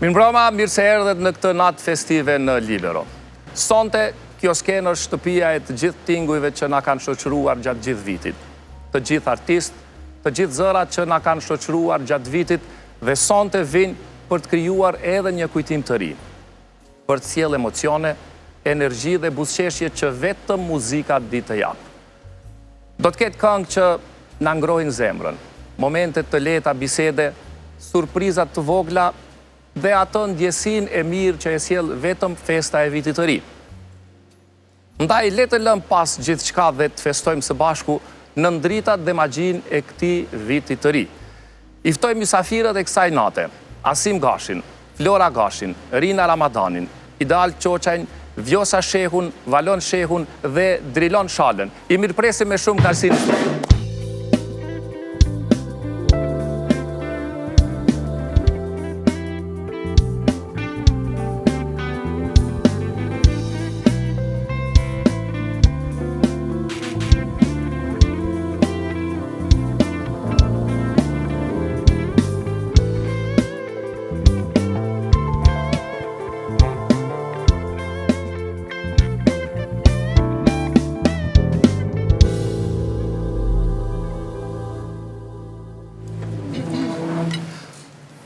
Mirëmbrëma, mirë se erdhet në këtë natë festive në Libero. Sonte, kjo skenë është shtëpia e të gjithë tingujve që na kanë shoqëruar gjatë gjithë vitit. Të gjithë artistë, të gjithë zërat që na kanë shoqëruar gjatë vitit dhe sonte vinë për të krijuar edhe një kujtim të ri. Për të sjellë emocione, energji dhe buzëqeshje që vetëm muzika di të jap. Do të ketë këngë që na ngrohin zemrën, momente të lehta bisede, surprizat të vogla dhe atë ndjesin e mirë që e sjell vetëm festa e vitit të ri. Ndaj le të lëm pas gjithçka dhe të festojmë së bashku në ndritat dhe magjin e këtij viti të ri. I ftoj mysafirët e kësaj nate: Asim Gashin, Flora Gashin, Rina Ramadanin, Ideal Qoqajn, Vjosa Shehun, Valon Shehun dhe Drilon Shalën. I mirëpresim me shumë kënaqësi.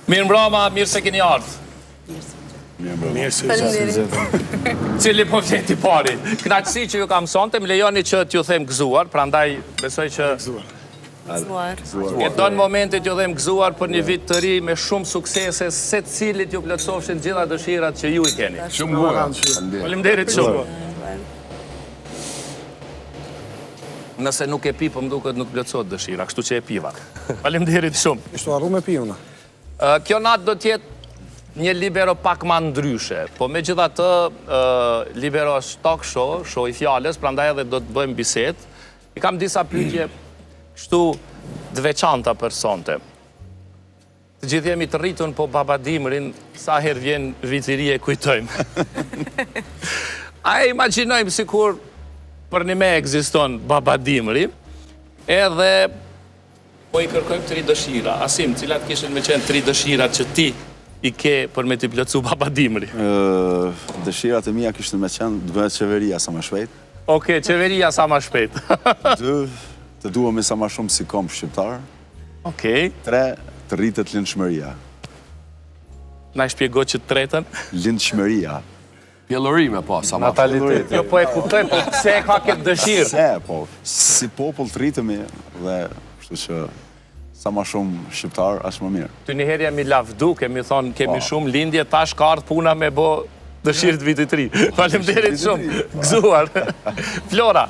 Mirëmbrëma, mirë se keni ardhur. Mirë se Cili po vjeti pari. Kënaqësi që ju kam sonte, më lejoni që t'ju them gëzuar, prandaj besoj që jeton momentit ju them gëzuar për një vit të ri me shumë suksese, secilit ju plotësofshin gjitha dëshirat që ju i keni. Shumë bukur. Faleminderit shumë. Nëse nuk e pi, po më duket nuk plotësohet dëshira, kështu që e piva. Faleminderit shumë. Ishtu harru me pijuna. Kjo natë do tjetë një Libero pak ma ndryshe, po me gjitha të Libero është talk show, show i fjales, prandaj edhe do të bëjmë bisedë. I kam disa pyetje kështu të veçanta për sonte. Të gjithë jemi të rritun, po babadimrin, sa herë vjen vitiri e kujtojmë. A e imagjinojmë sikur për një me ekziston babadimri, edhe po i kërkojmë 3 dëshira. Asim, cilat kishin me qenë 3 dëshirat që ti i ke për me t'i plotësu babadimri? Dëshirat e mia kishte me qenë të bëhet qeveria sa më shpejt. Okej, qeveria sa më shpejt. 2, të duhemi sa më shumë si kom shqiptar. Okej. 3, të rritet lindshmëria. Na i shpjego që të tretën? Lindshmëria. Pjellorime, po, sa ma Natalitet. Jo, po e kuptoj, po pse e ka këtë dëshirë? Se, po, si popull të rritemi dhe kështu që sa ma shumë shqiptar, ashtë më mirë. Ty njëherë jam i lavdu, kemi thonë, kemi shumë lindje, tash ka ardhur puna me bo dëshirë të vitit të ri. Faleminderit shumë, gëzuar. Flora.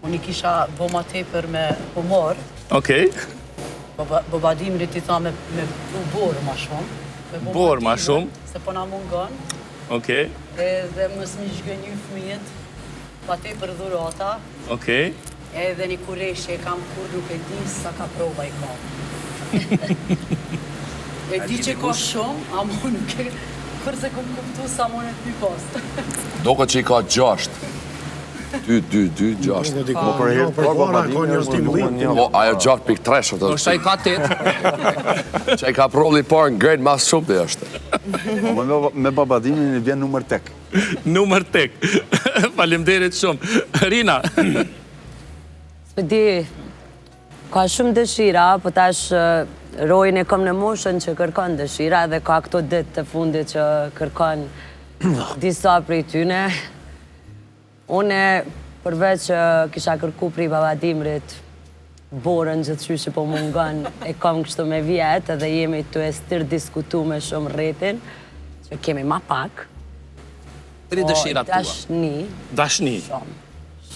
Unë i kisha bo ma tepër me humor. Okej. Babadimri ti tha me borë ma shumë. Borë ma shumë. Se po na mungon. Okej. Edhe mës mi zhgënjy fëmijët, pa tepër dhurata. Okej. Edhe një kureshje kam kur nuk e di sa ka prova i ka. E di që ka shumë, a mu nuk e... Kërse kom kuptu sa mu në të post. Doko që i ka 6. 2, 6. Po për para ka një rëstim dhitë. Po, ajo 6.3 është. Është ai ka 8. Që i ka prolli parë në grejnë mas shumë dhe është. Me babadimin i vjen numër tek. Numër tek. Faleminderit shumë. Rina. S'pëdi, ka shumë dëshira, po tash rojnë e kom në moshën që kërkon dëshira dhe ka këto ditë të fundit që kërkon disa prej tyne. Une, përveç që kisha kërku prej babadimrit borën gjithë që po mungon, e kom kështu me vjetë edhe jemi të estir diskutu me shumë rritin, që kemi ma pak. 3 dëshirat tua. Dashni. Dashni.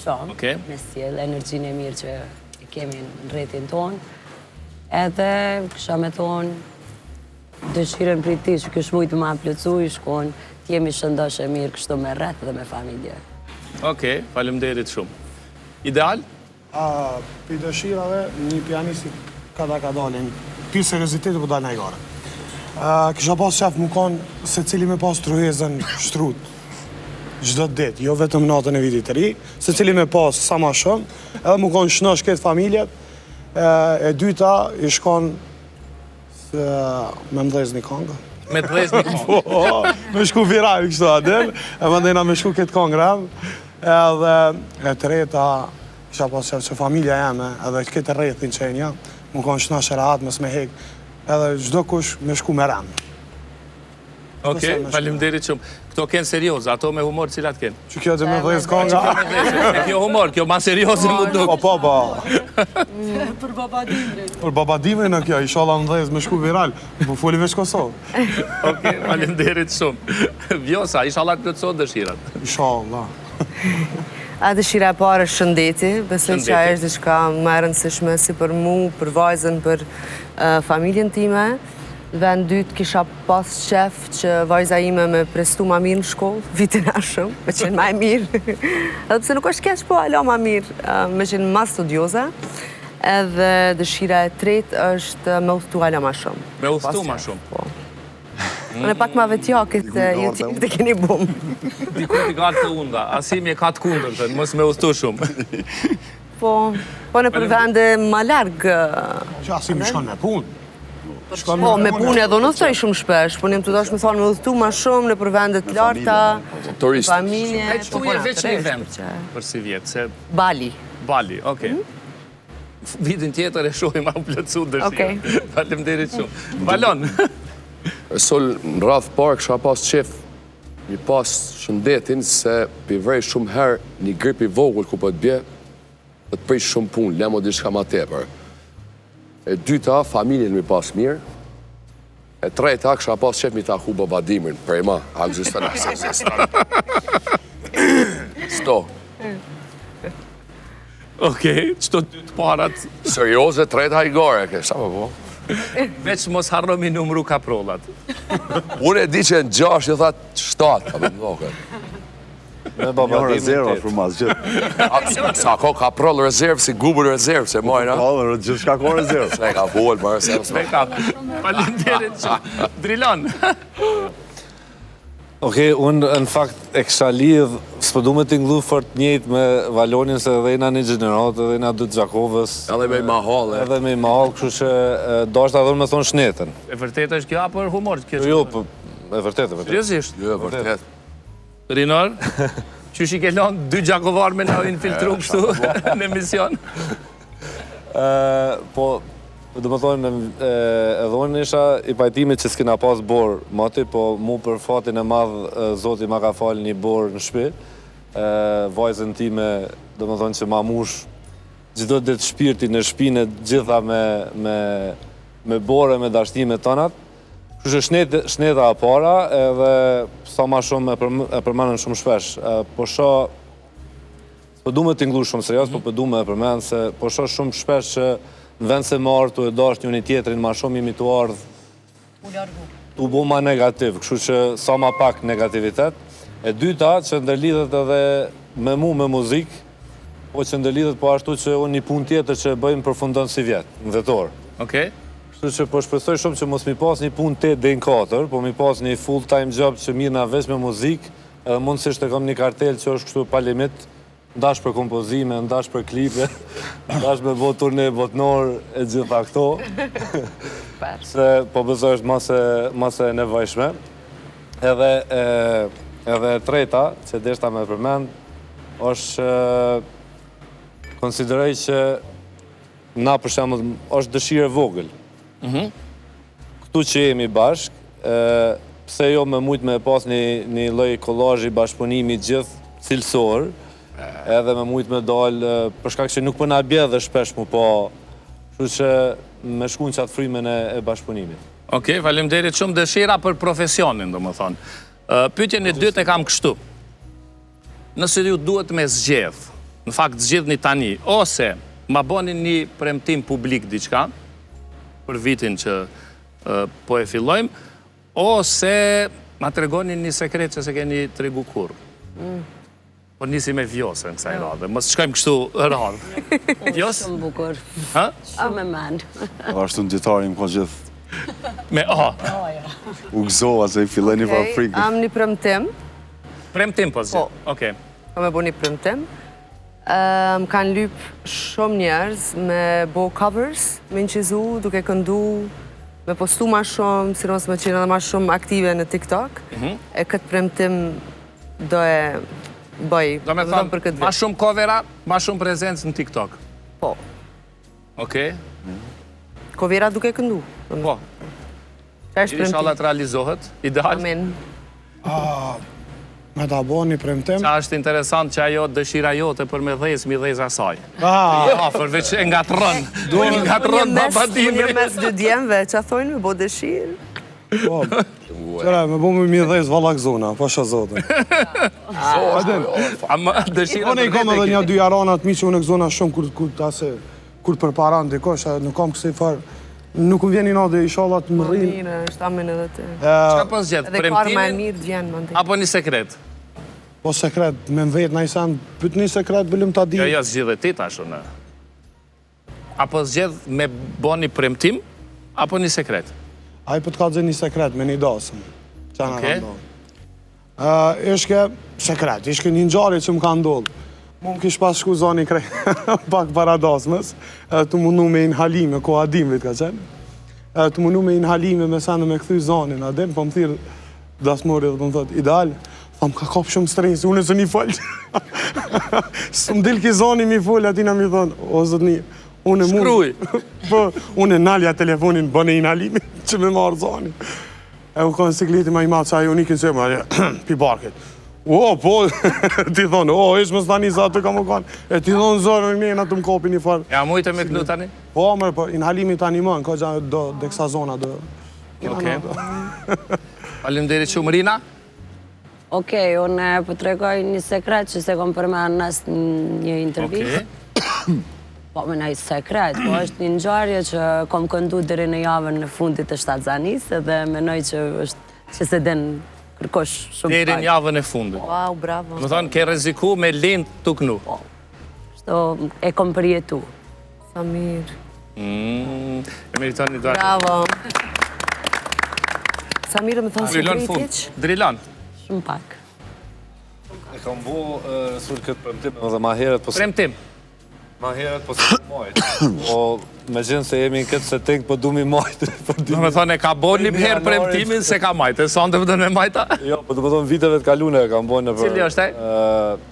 Shumë, me sjell energjinë e mirë që kemi në rritin tonë. Edhe kësha me thonë dëshirën për ti që kësh mujtë ma plëcu i shkon, t'jemi shëndosh e mirë kështu me rreth dhe me familje. Okej, faleminderit shumë. Ideal? Për dëshirave, një pianisti ka dalin, për seriositetit po dalë në i gara. Kisha pas qef më konë se cili me pas truhezën shtrut, gjdo dit, jo vetëm natën e vitit të ri, se cili me pas sa ma shumë, edhe më konë shnosh këtë familjet, e dyta i shkon me mdhez një kongë. Me të vez një kongë. Me shku viral kështu adel, e mandena me shku këtë kongë rap, edhe e treta, kisha pas qef që familja jeme, edhe këtë rrethin që e një, më konë shna shërahat, mës me hek, edhe gjdo kush me shku me ram. Okej, faleminderit shumë. Këto kënë serioz, ato me humor cilat kënë? Që kjo dhe me vëz konga. Kjo humor, kjo ma serioz më duk. Po. Për baba Dimrin. Për baba Dimrin në kjo, ishala më dhez me shku viral, po foli veç Kosovë. Okej, faleminderit shumë. Vjosa, ishallah të plotësot dëshirat. Ishallah. A dëshira e parë është shëndeti, besoj që Shëndeti. është diçka më e rëndësishme si për mu, për vajzën, për familjen time. Vend dytë kisha pas qef që vajza ime me prestu ma mirë në shkollë, vitin ashëm, me qenë ma e mirë. Edhe pse nuk është keq, po alo ma mirë, me qenë ma studioza. Edhe dëshira e tretë është me udhëtu alo ma shumë. Me udhëtu ma shumë. Po. Unë e pak ma vetjakit YouTube të keni bum. Dikut i ka të unda, asimi e ka të kundër, të mos me udhëtu shumë. Po në për vende ma largë. Që asim shkon me punë. Po, me punë edhe unë thoj shumë shpesh, po njëm të dosh me thonë me udhëtu ma shumë në për vendet larta, Turist. familje... E që tu je veç një vend për si vjetë, se Bali. Bali, okej. Vitin tjetër e shohim a u plëcu dëshirë. Faleminderit shumë. Valon. Sol, në radhë parë kësha pas qef një pas shëndetin se pivrej shumë herë një grip i vogël ku po të bje, po të prish shumë punë, lemo diçka ma tepër. E dyta, familjen mi pas mirë. E treta, kësha pas qef mi taku baba Dimrin, prej ma, a gëzistan, a gëzistan. Sto. Okej, qëto dy të parat, Serioze, treta i gore, ke, sa më po? veç mos harromi numru kaprollat. Unë e di që në 6, jo thatë 7, a më ndoke. Me baba rezerva për mas gjithë. Sa ko ka proll rezervë si gubër rezervë, se mojna. Po, gjithë shka ko rezervë. Se ka bull, më rezervë. Me kap. Faleminderit shumë. Drilon. Okej, unë në fakt e kësha lidh, s'po du me t'inglu fort njët me Valonin se edhe jena një gjenerat, edhe jena dy Gjakovës. Edhe me i mahal, e. Edhe me i mahal, kështu që do është adhën me thonë shnetën. E vërtet është kjo apo humor? Jo, e vërtet. Seriozisht. Jo, vërtet. Rinor, qysh i ke lënë dy gjakovar me në infiltru kështu në emision? Po, do më thonë, edhe unë isha i pajtimit që s'kina pas borë moti, po mu për fatin e madhë Zoti ma ka falë një borë në shpi. Vajzën time, do më thonë që ma mush gjithdo dhe të shpirti në shpinë gjitha me borë e me dashtime tonat. Kështë shneta a para edhe sa ma shumë e përmenën shumë shpesh. Po sho, po du me t'inglu shumë serios, po du me e përmenë se po sho shumë shpesh që në vend se më ardhë të e dasht një tjetrin, ma shumë imi të ardhë t'u bu ma negativ, kështu që sa ma pak negativitet. E dyta, që ndërlidhet edhe me mu me muzik, po që ndërlidhet po ashtu që unë një pun tjetër që bëjmë përfundon si vjetë, në vetor. Okej. Kështu që po shpresoj shumë që mos mi pas një pun 8 deri në 4, po mi pas një full time job që mirë na veç me muzik, edhe mundësisht e kam një kartel që është kështu pa limit, ndash për kompozime, ndash për klipe, ndash me bot turne botnor e gjitha këto. Se po besoj është mas e nevojshme. Edhe treta, që deshta me përmend, është konsideroj që na për shembull është dëshirë e vogël. Këtu që jemi bashk, pse jo me mujt me pas një lloj kollazhi bashkëpunimi gjithë cilësor, edhe me mujt me dalë, për shkak që nuk po na bje dhe shpesh mu po, kështu që me shkuën qatë frymen e bashkëpunimit. Okej, faleminderit shumë. Dëshira për profesionin, do më thonë. Pyetjen e dytë e kam kështu. Nëse ju duhet me zgjedh, në fakt zgjedhni tani, ose ma boni një premtim publik diçka, për vitin që po e fillojmë, ose ma tregoni një sekret që se keni tregu kur. Po nisi me Vjosën kësaj radhe, mos shkojmë kështu radhe. Vjos? Shumë bukur. Ha? Shumë e man. Ashtu në gjitari më ka gjithë. Me A. U gëzova se i filloj një farë frikë. Am një premtim, Premtim po zgjidh. Okej. kam e bo një premtim. Më kanë lyp shumë njerëz me bo covers, me nqizu, duke këndu me postu ma shumë, sinos me qenë edhe ma shumë aktive në TikTok, e këtë premtim do e bëj, Do me për këtë thënë, ma shumë covera, ma shumë prezencë në TikTok. Po, Okej? kovera duke këndu. Po. Qa është Inshallah premtim? të realizohet, ideal. Amen. Me ta bo një premtim. Qa është interesant që ajo dëshira jote për me dhezë, mi dhezë asaj. Afer, veç e nga të rënë. Unë nga të rënë babadimi. Unë mes dy djemve, që a thojnë me bo dëshirë? Po, qëra, me bo me mi dhejës valak zona, po shë zote. Ama dëshira Unë i kom edhe një dy jaranat mi që unë e këzona shumë kur për paran dikosh, nuk kam kësi farë, nuk më vjen i nade, inshallah të më rrinë. Mire, është amen edhe te. Qa po zgjedh, Edhe karma e premtimin mirë vjen, më ndi. apo një sekret? Po sekret, me më vetë, na i sen, pyt një sekret, bëllim ta di. Jo, zgjidhe ti tash unë. Apo zgjedh me bo një premtim, apo një sekret? A i për të ka dzë një sekret, me një dasëm. Qa nga Okej. ka ndodhë. Ishke sekret, ishke një ngjarje që më ka ndodhë. Mu më kish pas shku zoni krej, pak para dasmës, të mundu me inhalime, ko adimit ka qenë. Të mundu me inhalime me sene me këthy zonin, adem, po më thirë dasmori dhe po më thot, ideal, thamë ka kap shumë stresi, unë e zë një falë. Së më dilë ki zoni mi full, atina mi thonë, o zëtni, unë e mund... Shkruj. Po, unë e nalja telefonin, bëne inhalime, që me marë zoni. E u konë sikleti ma i matë, që ajo nikin se më, pi barket. O, po, ti thonë, o, ishë më stani sa të kam u kanë. E ti thonë zorë, në njëna të më kopi një farë. Ja, mujtë me kënu tani? Po, mërë, po, inhalimi tani mënë, ka gjanë do kësa zona do... Okej. Faleminderit shumë, Rina. Okej, unë po të regoj një sekret që se kom përmenë nësë një intervjist. Po me nëjë sekret, po është një ngjarje që kom këndu deri në javën në fundit të shtatzanisë dhe menoj që është që se den kërkosh shumë Deri në javën e fundit. Wow, bravo. Më thonë, ke reziku me lind të kënu. Shto e kom përjetu. Sa mirë. E meriton një duar. Bravo. Sa mirë me thonë Drilon sekretiq? fund. Drilon. Shumë pak. E kam bo sur këtë premtim edhe ma herët, po Premtim. ma herët po se majtë. Po me gjenë se jemi në këtë se tek po du mi majtë. Do me thonë, e ka bo një herë premtimin se ka majtë. E sonde më dënë me majta? Jo, po të përdojnë viteve të kalune e kam bojnë në për... Cili është e?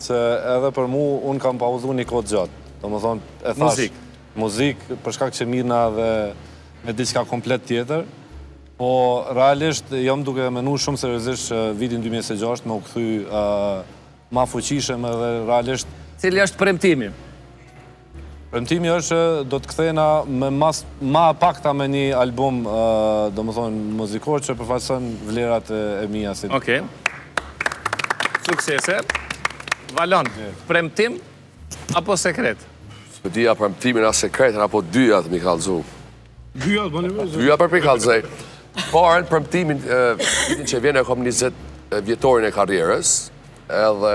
Që edhe për mu, unë kam pauzu një kohë gjatë. Do më thonë, e thash... Muzik. Muzik, për shkak që mirëna dhe me diçka komplet tjetër. Po, realisht, jam duke menu shumë seriozisht që vitin 2006 me u këthy ma fuqishëm edhe realisht... Cili është premtimi? Premtimi është që do të kthehena me ma pakta me një album, do më thonë, muzikor që përfaqëson vlerat e mia si. Okej. Suksese. Valon, premtim apo sekret? Së dija premtimin a sekretin apo dyjat mi kallëzu. Dyjat, bëni me zë. Dyja për kallëzej. Parën premtimin, vitin që vjen e kom 20 vjetorin e karrierës, edhe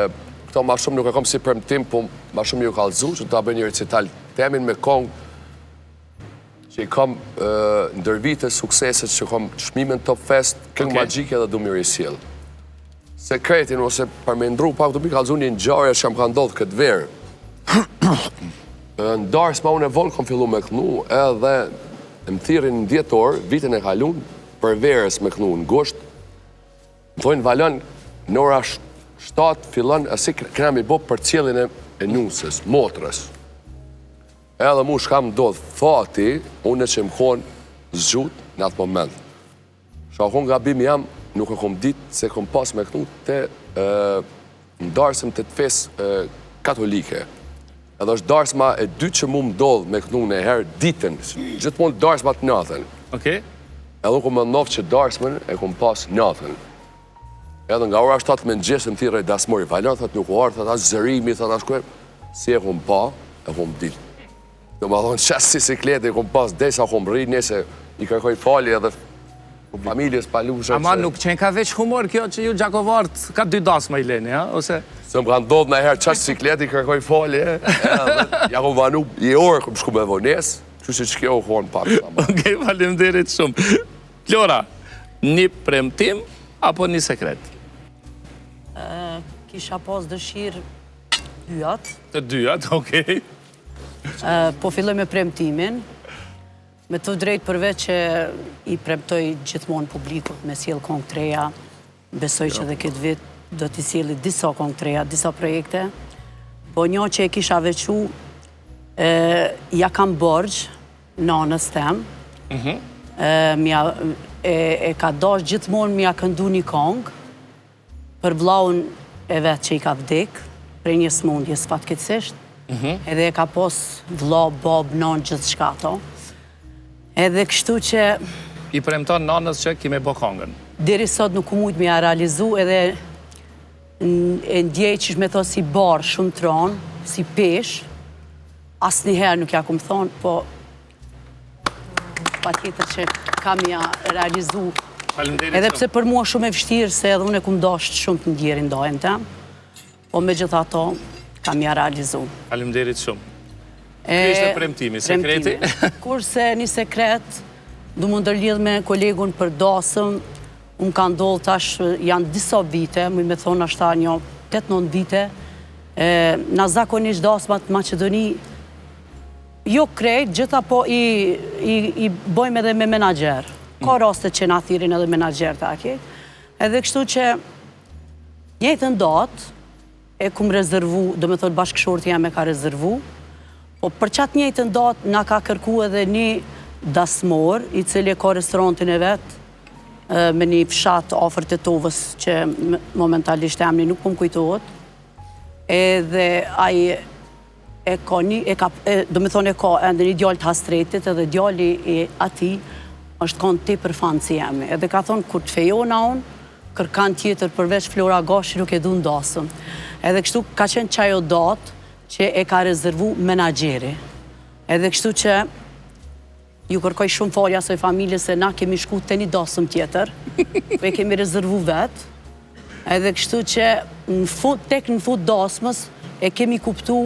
këto ma shumë nuk e kom si premtim, po ma shumë ju kallëzu, që ta bëj një recital temin me kongë që i kom ndër vite sukseset që kom çmimin Top Fest, këngë magjike dhe du mirë i sjell. Sekretin, ose për me ndru pak, du mi kallëzu një ngjarje që më ka ndodhë këtë verë. Në darës ma unë e volë kom fillu me kënu, edhe më thirin në 10 orë, vitin e kalun, për verës me kënu në gusht. Më thojnë, Valon, në ora 7 fillon, asi këna mi bo për cilin e nusës, motrës. Edhe mu shkam ndodhë fati, unë e që më konë zgjut në atë moment. Shakon nga bim jam, nuk e kom ditë se kom pas me kënu të ndarësëm të të fesë katolike. Edhe është darsma e dytë që mu më ndodhë me kënu në herë ditën, gjithmonë darsma të natën. Okej. Edhe unë kom më ndodhë që darsmën e kom pas natën. Edhe nga ora 7 me në gjesë më thire dasmori, Valon, thët nuk u arë, thët asë zërimi, thët asë kërë, si e kom pa, e kom ditë. Do më thonë qasë si sikleti, kom pas desa, kom rritë, nese i kërkoj fali edhe familjes palushë. Ama nuk qenë ka veç humor kjo që ju Gjakovart ka 2 dasma i leni, ha? Ose... Se më ka ndodhë në herë qasë sikleti, kërkoj fali, ja kom vanu i orë, kom shku me vones, që që kjo u konë pak. Okej, faleminderit shumë. Flora, një premtim apo një sekret? Kisha pas dëshirë dyat. Të dyjat, okej. Po filloj me premtimin. Me të drejtë përveç që i premtoj gjithmonë publikut me sjell këngë të reja, besoj që dhe këtë vit do t'i sjelli disa këngë të reja, disa projekte, po një që e kisha veçu, ja kam borgj nanës tem, e ka dash gjithmonë m'ja këndu një këngë për vllaun e vetë që i ka vdek, prej një smundje fatkeqësisht, edhe e ka pos vlla, bab, nan, gjithë shka ato. Edhe kështu që... I premton nanës që kime bo këngën. Deri sot nuk u mujt me ja realizu, edhe e ndjej që me thonë si barë, shumë tronë, si pesh, asë njëherë nuk ja ku më thonë, po pa tjetër që kam ja realizu. Edhe pse për mua shumë e vështirë, se edhe unë e ku më dasht shumë të ndjerin dojnë tem, po me gjitha ato kam ja realizu. Faleminderit shumë. Kështë premtimi, sekreti? Kurse një sekret, du më ndërlidh me kolegun për dasëm, unë ka ndodhë tash, janë disa vite, mu i me thonë ashta një 8-9 vite, na zakonisht dasmat Macedoni, jo krejt, gjitha po i bojmë edhe me menagjer. Ka raste që na thirin edhe menagjer të aki. Edhe kështu që njëjtën datë, e kum rezervu, do me thonë bashkëshorti jam e ka rezervu, po për qatë njëjtën datë nga ka kërku edhe një dasmor, i cili e ka restorantin e vetë, me një fshat afër të Tovës, që momentalisht e amni nuk po më kujtohet, edhe ai e ka një, do me thonë e ka ende një djallë të hastretit, edhe djalli e ati është kanë te për fanë si jemi. Edhe ka thonë, kur të fejona unë, kërkan tjetër përveç Flora Gashi nuk e du ndasëm. Edhe kështu ka qenë qajo datë, që e ka rezervu menagjeri. Edhe kështu që ju kërkoj shumë falja soj familje se na kemi shku të një dasëm tjetër, po e kemi rezervu vetë. Edhe kështu që tek në fund dasmës e kemi kuptu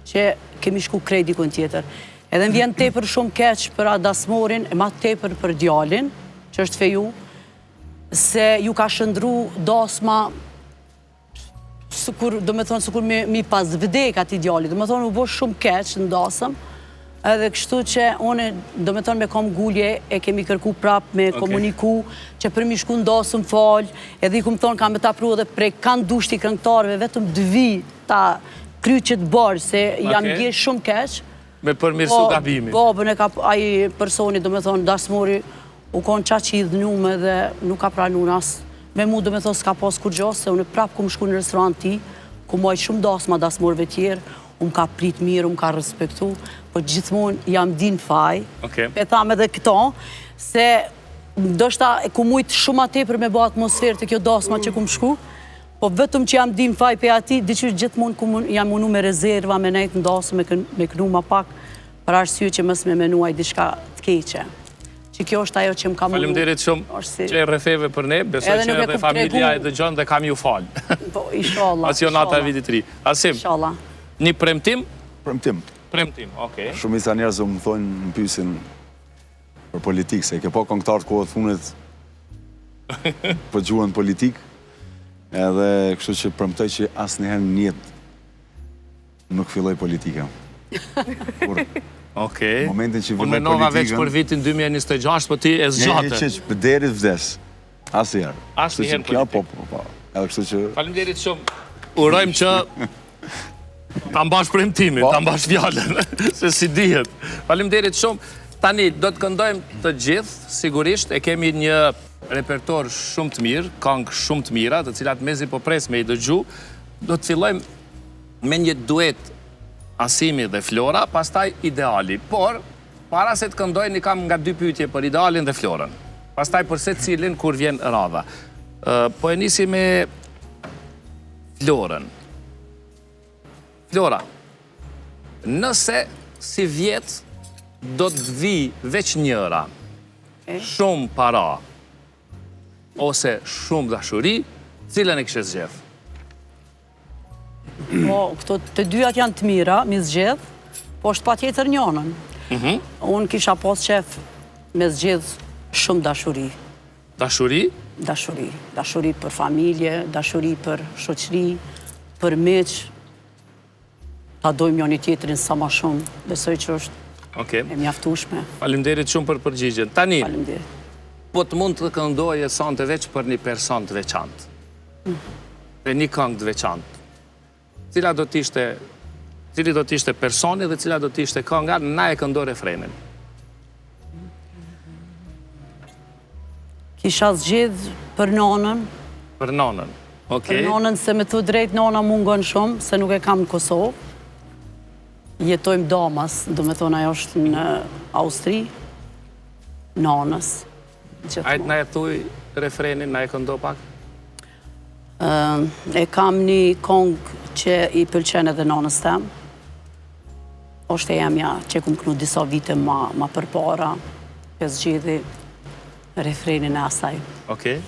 që kemi shku kredikun tjetër. Edhe më vjen tepër shumë keq për atë dasmorin, e ma tepër për djalin, që është feju, se ju ka shëndru dasma do me thonë, sukur mi pas vdek ati djallit, do me thonë, u bo shumë keq në dasëm, edhe kështu që une, do me thonë, me kom gullje, e kemi kërku prap me komuniku, që për mi shku në dasëm falj, edhe i kumë thonë, kam me ta pru edhe prej kanë dushti këngëtarëve, vetëm 2 vit ta kryqet barë, se jam gje shumë keq. Me përmirësu gabimi. Babën e ka, aji personi, do me thonë, dasmori, u konë qa që i dhënume dhe nuk ka pranu nas. Me mu do me thonë s'ka pas kur gjosë, se unë prapë ku më shku në restorant ti, ku mojtë shumë dasma dasmorve tjerë, unë ka prit mirë, unë ka respektu, po gjithmonë jam din faj, pe tham edhe këto, se ndoshta ku mujtë shumë atepër me bo atmosferë të kjo dasma që ku më shku, po vetëm që jam din faj pe ati, diqysh gjithmonë ku jam unu me rezerva, me nejtë në dasë, me kënu ma pak, për arsye që mës me menuaj diçka të keqe. Që kjo është ajo që më ka mundu. Faleminderit shumë që e rrefeve për ne, besoj që edhe familja e dëgjon dhe kam ju falë. Po, inshallah. Pasionata e vitit 3. Asim, një premtim? Premtim. Premtim, okej. Shumica njerëz më thonë në pysin për politikë, se ke po këngëtarë të kohët funit për gjuhën politik, edhe kështu që premtoj që asë njëherë në jetë nuk filloj politika. Okej. Momentin që unë menova veç për vitin 2026, po ti e zgjatë. Një që për derit vdes. Asë njerë. Asë njerë politik. Po. Edhe kështu që... Faleminderit shumë. Urojmë që ta mbash premtimin, ta mbash fjallën, se si dihet. Faleminderit shumë. Tani, do të këndojmë të gjithë, sigurisht, e kemi një repertor shumë të mirë, këngë shumë të mira, të cilat mezi po pres me i dëgju. Do të fillojmë me një duet Asimi dhe Flora, pastaj Ideali. Por, para se të këndojnë, i kam nga 2 pyetje për Idealin dhe Florën. Pastaj për se cilin kur vjen radha. Po e nisi me Florën. Flora, nëse si vjet do të vi veç njëra, shumë para, ose shumë dashuri, cilën e kështë zgjedh? Po, këto të dyjat janë të mira, mi zgjedh, po është pa tjetër njënën. Unë kisha pas qef me zgjedh shumë dashuri. Dashuri? Dashuri. Dashuri për familje, dashuri për shoqëri, për miq. Ta dojmë njëri tjetrin sa ma shumë. Besoj që është Okej. e mjaftueshme. Faleminderit shumë për përgjigjen. Tani, Faleminderit. po të mund të këndoje sonte veç për një person të veçantë. Dhe një këngë të veçantë. Cili do t'ishte personi dhe cila do t'ishte kënga, na e këndo refrenin. Kisha zgjedh për nonën, Për nonën. Okej. për nonën se me të drejt nona mungon shumë, se nuk e kam në Kosovë. Jetojmë damas, do me thonë ajo është në Austri, nonës. Ajtë na e thuj refrenin, na e këndo pak? E kam një kongë që i pëlqen edhe nonës tem. Është e jemja që kum kënu disa vite ma përpara, e zgjidhi refrenin e asaj. Okej.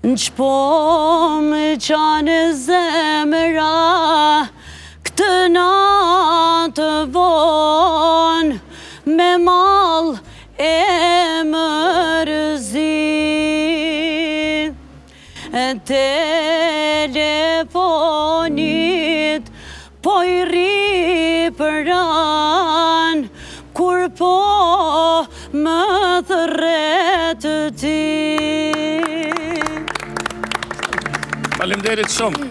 Në qpo me qanë zemëra, këtë natë vonë, me mal e mërzi. Telefonit po i ri përan, kur po më thërret ti. Faleminderit shumë.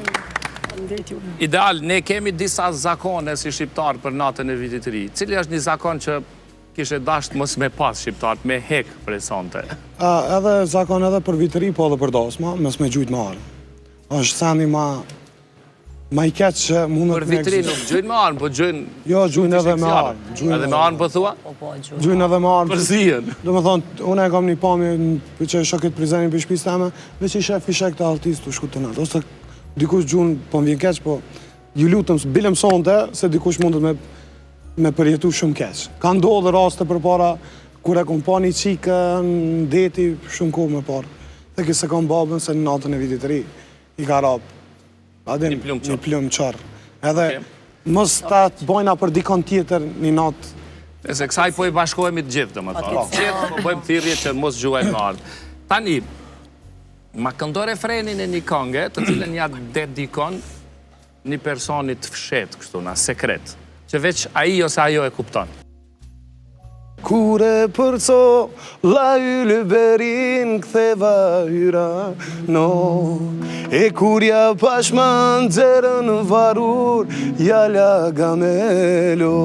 Ideal, ne kemi disa zakone si shqiptar për natën e vitit të ri. Cili është një zakon që kishe dasht mos me pas shqiptarët, me hek prej sonte? Edhe zakon edhe për vitëri, po edhe për dasma, mos me gjujt me arë. është sani ma i keq që mundet Për vitri nuk gjujnë me armë, po gjujnë... Jo, gjujnë edhe me armë. Edhe me armë po thua? Gjujnë edhe me armë. Për zijen. Do me thonë, une e kam një pamje që shokit prizenin për shpis teme, veç i shef të artist të shku të natë. Ose dikush gjujnë, po më vjen keq, po ju lutëm, bilem sonte, se dikush mundet me përjetu shumë keq. Ka ndodhë raste për para, kur e kom pa një qikë në deti, shumë kohë me parë. Dhe kise kom babën se në natën e vitit të ri, i ka rapë. Një plumë qarë. Edhe mos ta të bojna për dikon tjetër një natë. E se kësaj po i bashkojmë të gjithë, dhe më thonë. Gjithë po bëjmë thirrje që mos gjuajnë me ardhë. Tani, ma këndo refrenin e një këngë, të cilën ja dedikon një personit fshet, kështu, na sekret, që veç aji ose ajo e kupton. Kure përco, la yllë berin ktheva hyra, no. E kurja pashman zerën varur, jala gamelo.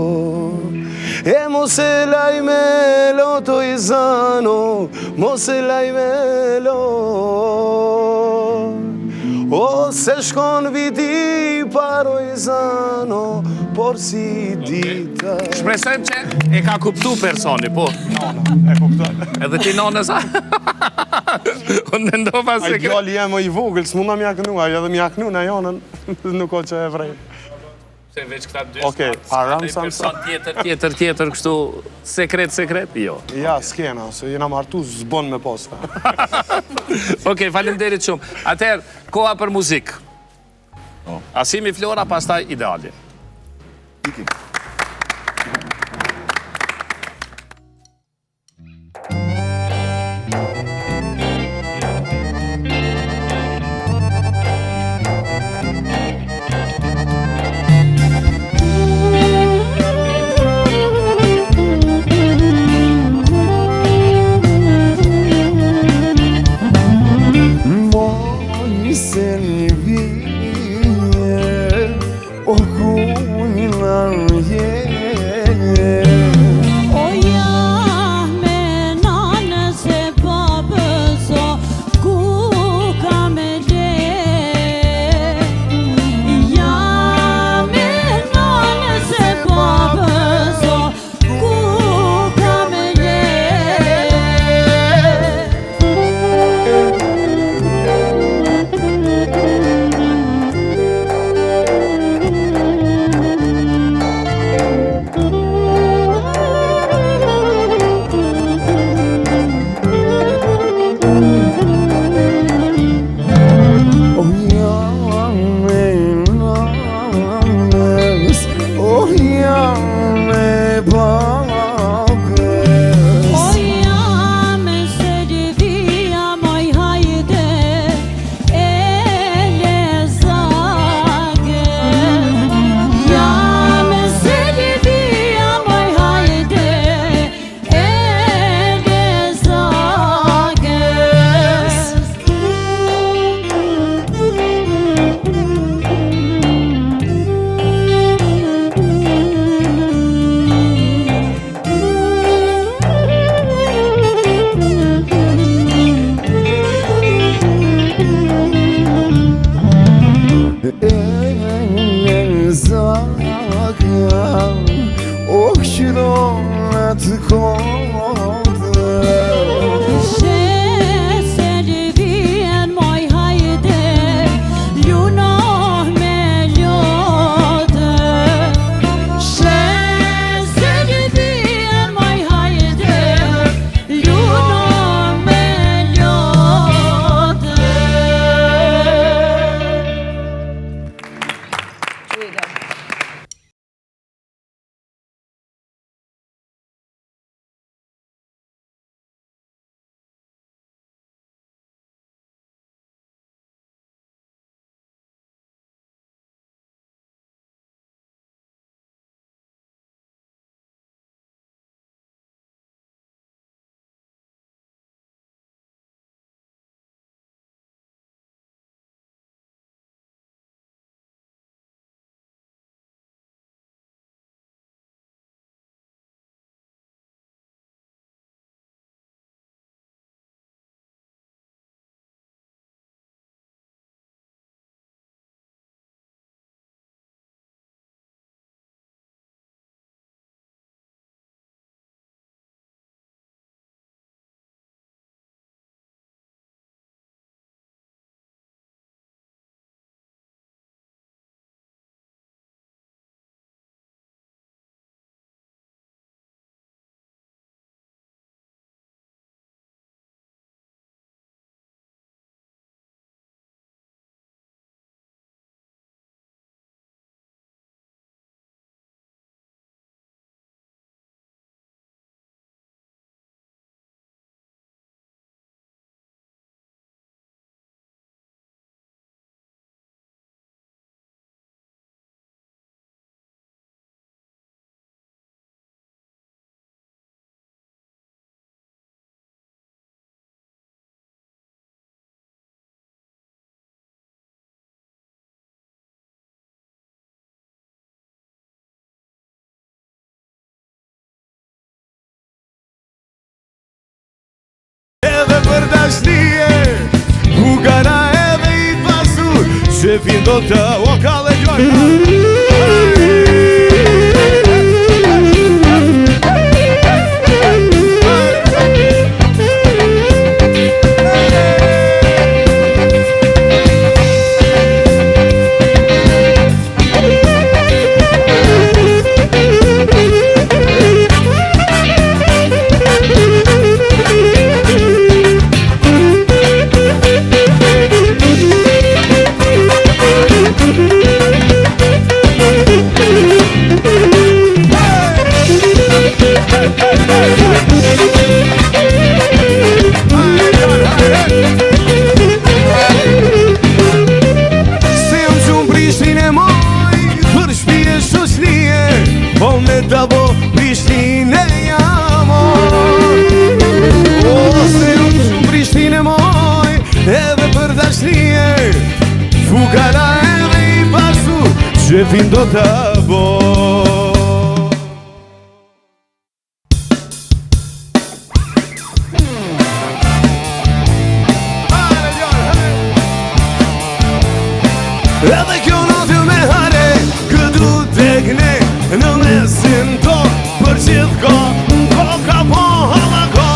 E mos e laj melo to i zano, mos e laj melo. O se shkon viti paroj zano, por si dita. Shpresojmë që e ka kuptu personi, po. Nona, e kuptoj. Edhe ti nonës, a? Unë në ndova se... A djali jemë i vogël, s'muna mja kënu, ajo edhe mja kënu në jonën, nuk o që e vrej. Se veç këta dy Okej, aram sa person tjetër, kështu sekret, jo. Ja, s'kena, se jena martu zbon me posta. Okej, faleminderit shumë. Atëherë, koha për muzikë. Asimi Flora, pastaj Ideali. Ikim. dashnie, fugara edhe I pasur, shefin do të o kalle gjoj. Shefin do të bo. Edhe kjo notë me hare, këtu tek ne, në mesin ton, për gjithë ko, ka po halla ko,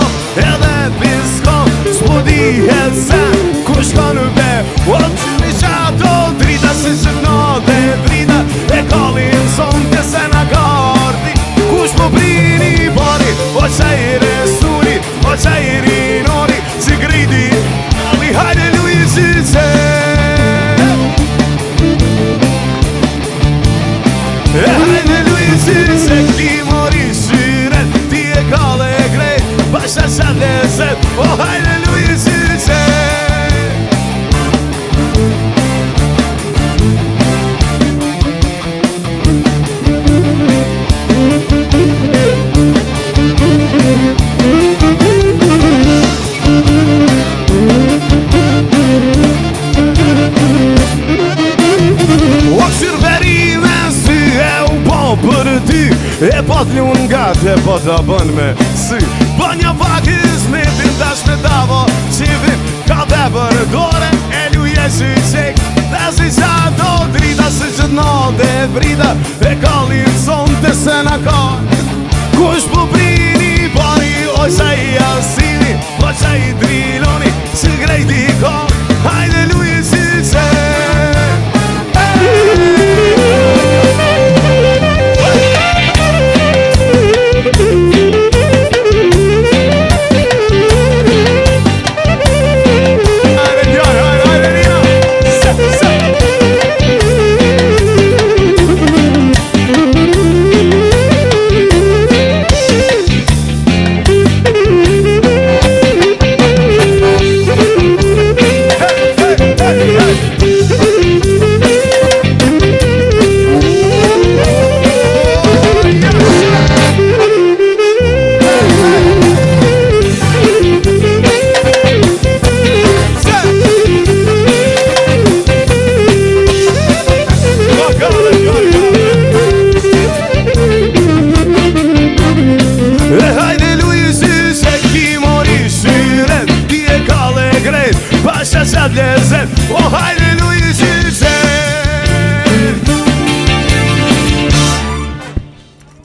edhe pisko, s'po dihet se, kush ka në be, o që mi qato, drita si që note, drita, e kalin son të se në gardi, kush po prini bari, o qajri suri, o qajri nori, si gridi, ali hajde Luisi se. Hajde Luisi se ti mori syret, ti e kalle grejt, basha qatë lezet, o hajde Luisi se. Për ty, e po t'lun nga të po t'a bën me sy. Bënja pak I zmetin tash me davo, qivin ka dhe për dore, e luje që I qek, dhe si qa do drita si që t'no dhe brita, e kallin son të se në ka. Kush po prini bani, o qa I asini, o qa I driloni, që grejti ko, hajde luje që qek. O hajde Luisi se.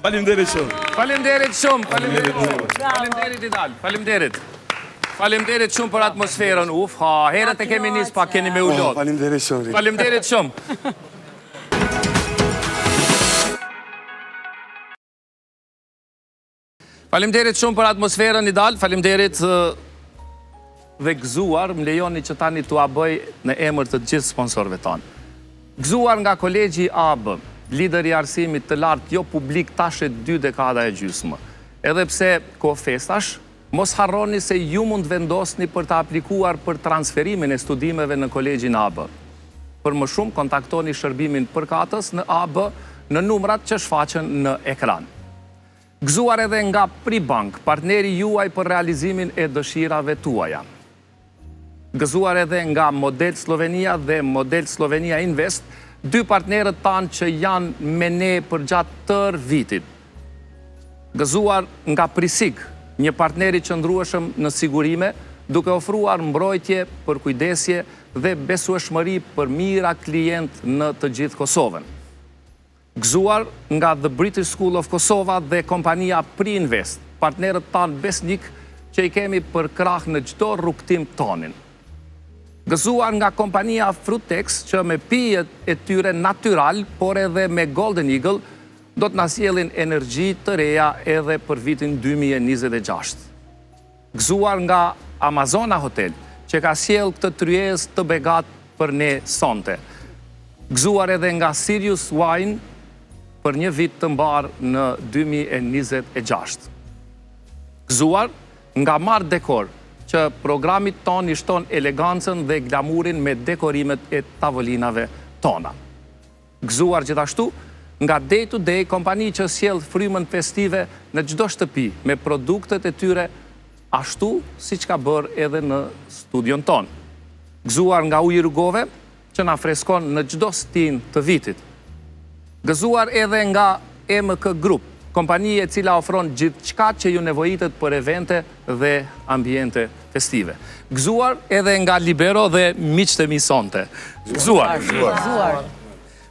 Faleminderit shumë. Faleminderit shumë, faleminderit Idal, faleminderit. Faleminderit shumë për atmosferën, herët e kemi nis pa keni me ullot. Faleminderit shumë. Faleminderit shumë. Faleminderit shumë për atmosferën Idal, faleminderit dhe Gëzuar, më lejoni që tani t'u bëj në emër të gjithë sponsorëve tanë. Gëzuar nga kolegji AB, lider I arsimit të lartë jo publik tash e 2 dekada e gjysmë. Edhe pse ko festash, mos harroni se ju mund vendosni për të aplikuar për transferimin e studimeve në kolegjin AB. Për më shumë, kontaktoni shërbimin përkatës në AB në numrat që shfaqen në ekran. Gëzuar edhe nga Pribank, partneri juaj për realizimin e dëshirave tuaja. Gëzuar edhe nga Model Slovenia dhe Model Slovenia Invest, 2 partnerët tanë që janë me ne për gjatë tër vitit. Gëzuar nga Prisik, një partneri qëndrueshëm në sigurime, duke ofruar mbrojtje për kujdesje dhe besueshmëri për mira klient në të gjithë Kosovën. Gëzuar nga The British School of Kosova dhe kompania Pri-Invest, partnerët tanë besnik që i kemi për krah në çdo rrugtim tonin. Gëzuar nga kompania Frutex që me pijet e tyre natyral, por edhe me Golden Eagle, do të na sjellin energji të reja edhe për vitin 2026. Gëzuar nga Amazona Hotel, që ka sjell këtë tryezë të begat për ne sonte. Gëzuar edhe nga Sirius Wine për një vit të mbar në 2026. Gëzuar nga Mar Decor, që programit ton i shton elegancën dhe glamurin me dekorimet e tavolinave tona. Gëzuar gjithashtu nga Day to Day, kompani që sjell frymën festive në çdo shtëpi me produktet e tyre ashtu si që ka bërë edhe në studion ton. Gëzuar nga Uji Rrugove, që na freskon në çdo stin të vitit. Gëzuar edhe nga MK Group, kompani e cila ofron gjithçka që ju nevojitet për evente dhe ambiente festive. Gëzuar edhe nga Libero dhe miqtë e mi sonte. Gëzuar.